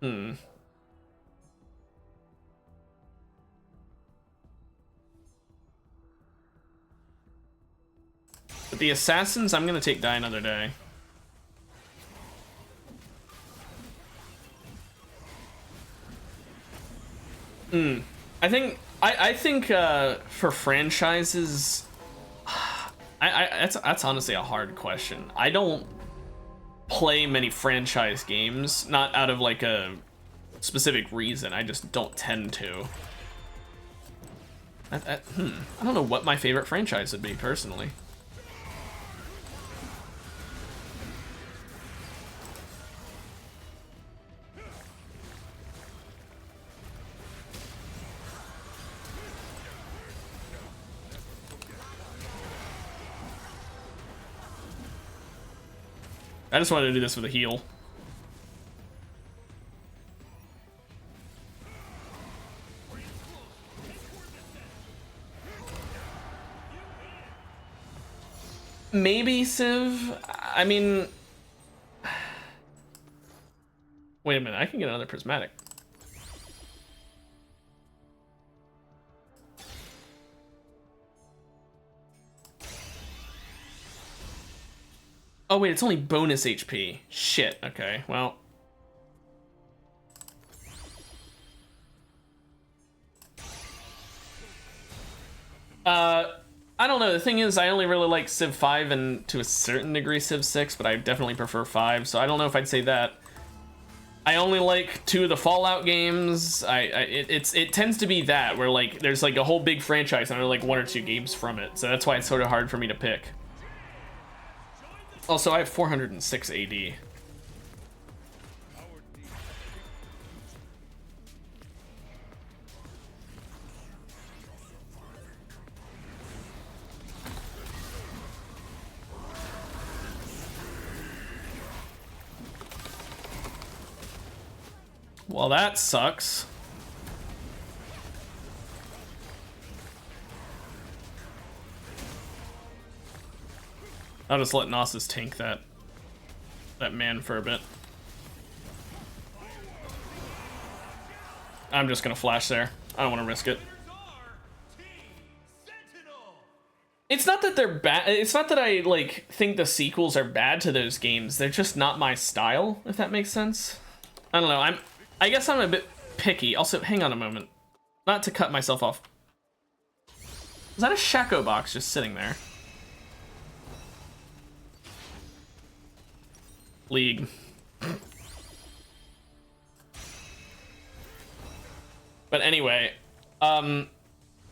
Hmm. But the assassins, I'm gonna take Die Another Day. I think for franchises, that's honestly a hard question. I don't play many franchise games, not out of like a specific reason. I just don't tend to. I don't know what my favorite franchise would be personally. I just wanted to do this with a heal. Maybe Civ. I mean, wait a minute. I can get another prismatic. Oh wait, it's only bonus HP. Shit. Okay. Well. I don't know. The thing is, I only really like Civ 5 and to a certain degree Civ 6, but I definitely prefer 5, so I don't know if I'd say that. I only like 2 of the Fallout games. It tends to be that, where like there's like a whole big franchise and I like 1 or 2 games from it, so that's why it's sort of hard for me to pick. Also, I have 406 AD. Well, that sucks. I'll just let Gnosis tank that man for a bit. I'm just gonna flash there. I don't want to risk it. It's not that they're bad. It's not that I like think the sequels are bad to those games. They're just not my style, if that makes sense. I don't know. I guess I'm a bit picky. Also, hang on a moment. Not to cut myself off. Is that a Shaco box just sitting there? League. But anyway, I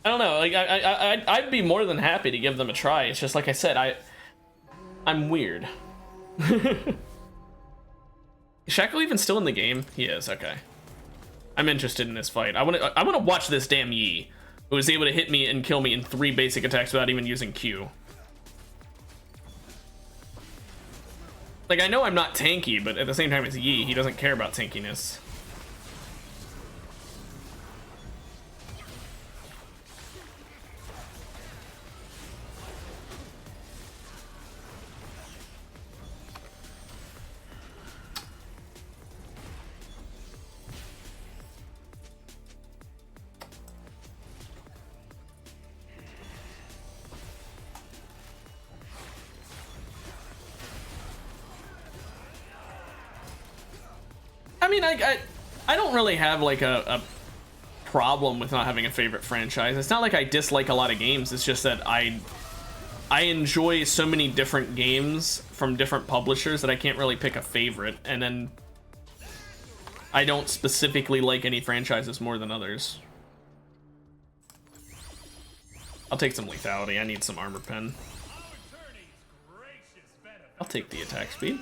don't know. Like I'd be more than happy to give them a try. It's just like I said, I'm weird. Is Shaco even still in the game? He is. Okay. I'm interested in this fight. I want to watch this damn Yi, who was able to hit me and kill me in 3 basic attacks without even using Q. Like, I know I'm not tanky, but at the same time, it's Yi. He doesn't care about tankiness. I mean, I don't really have like a problem with not having a favorite franchise. It's not like I dislike a lot of games. It's just that I enjoy so many different games from different publishers that I can't really pick a favorite. And then I don't specifically like any franchises more than others. I'll take some lethality. I need some armor pen. I'll take the attack speed.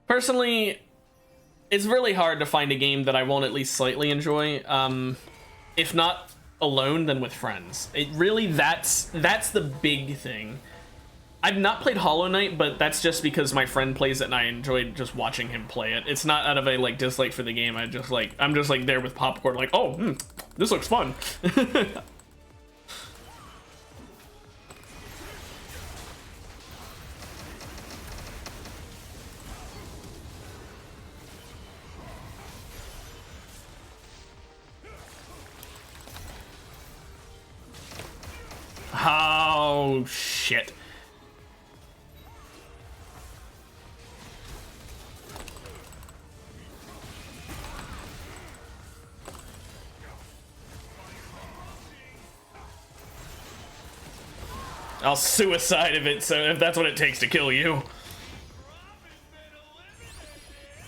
Personally, it's really hard to find a game that I won't at least slightly enjoy. If not alone, then with friends. It really, that's the big thing. I've not played Hollow Knight, but that's just because my friend plays it and I enjoyed just watching him play it. It's not out of a like dislike for the game. I'm just like there with popcorn, like, oh, this looks fun. Oh, shit. I'll suicide of it, so if that's what it takes to kill you.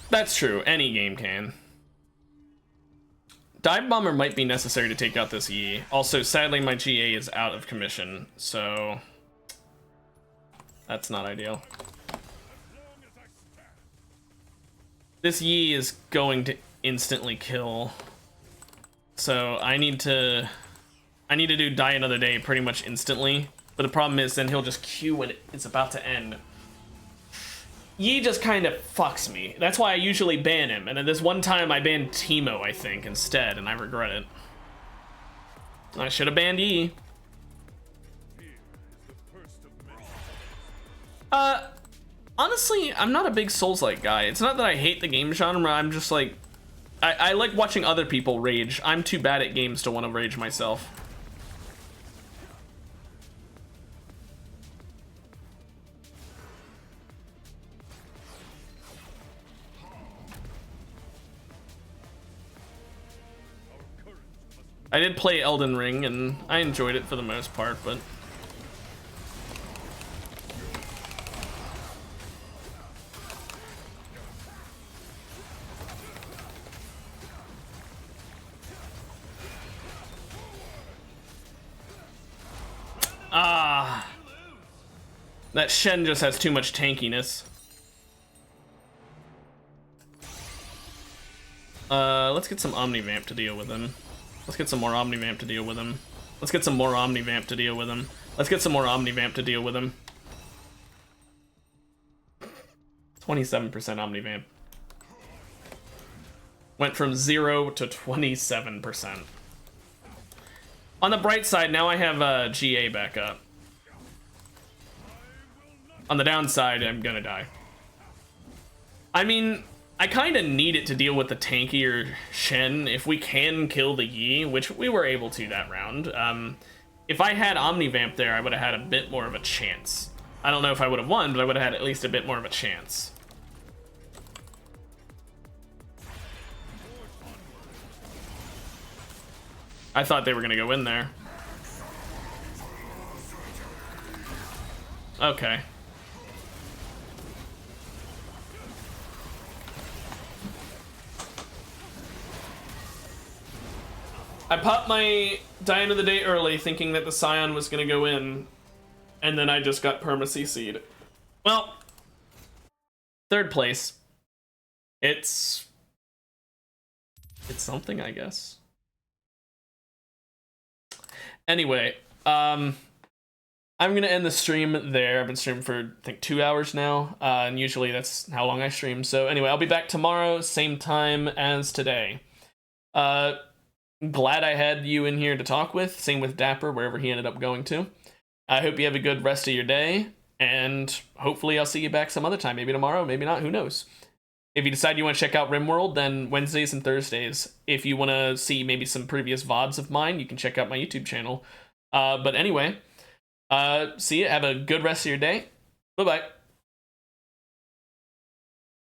That's true, any game can. Dive Bomber might be necessary to take out this Yi. Also, sadly, my GA is out of commission, so that's not ideal. This Yi is going to instantly kill, so I need to do Die Another Day pretty much instantly. But the problem is then he'll just Q when it's about to end. Yi just kind of fucks me. That's why I usually ban him. And then this one time I banned Teemo, I think, instead, and I regret it. I should have banned Yi. Honestly, I'm not a big Souls-like guy. It's not that I hate the game genre, I'm just like... I like watching other people rage. I'm too bad at games to want to rage myself. I did play Elden Ring, and I enjoyed it for the most part, but... that Shen just has too much tankiness. Let's get some Omnivamp to deal with him. Let's get some more Omnivamp to deal with him. Let's get some more Omnivamp to deal with him. Let's get some more Omnivamp to deal with him. 27% Omnivamp. Went from 0 to 27%. On the bright side, now I have GA back up. On the downside, I'm gonna die. I mean, I kind of need it to deal with the tankier Shen. If we can kill the Yi, which we were able to that round, if I had Omnivamp there, I would have had a bit more of a chance. I don't know if I would have won, but I would have had at least a bit more of a chance. I thought they were gonna go in there. Okay. I popped my Die Another Day early, thinking that the Scion was gonna go in, and then I just got perma CC'd. Well, third place. It's something, I guess. Anyway, I'm gonna end the stream there. I've been streaming for I think 2 hours now, and usually that's how long I stream. So anyway, I'll be back tomorrow, same time as today. Glad I had you in here to talk with. Same with Dapper, wherever he ended up going to. I hope you have a good rest of your day, and hopefully I'll see you back some other time. Maybe tomorrow, maybe not. Who knows? If you decide you want to check out RimWorld, then Wednesdays and Thursdays. If you want to see maybe some previous VODs of mine, you can check out my YouTube channel. But anyway, see you. Have a good rest of your day. Bye-bye.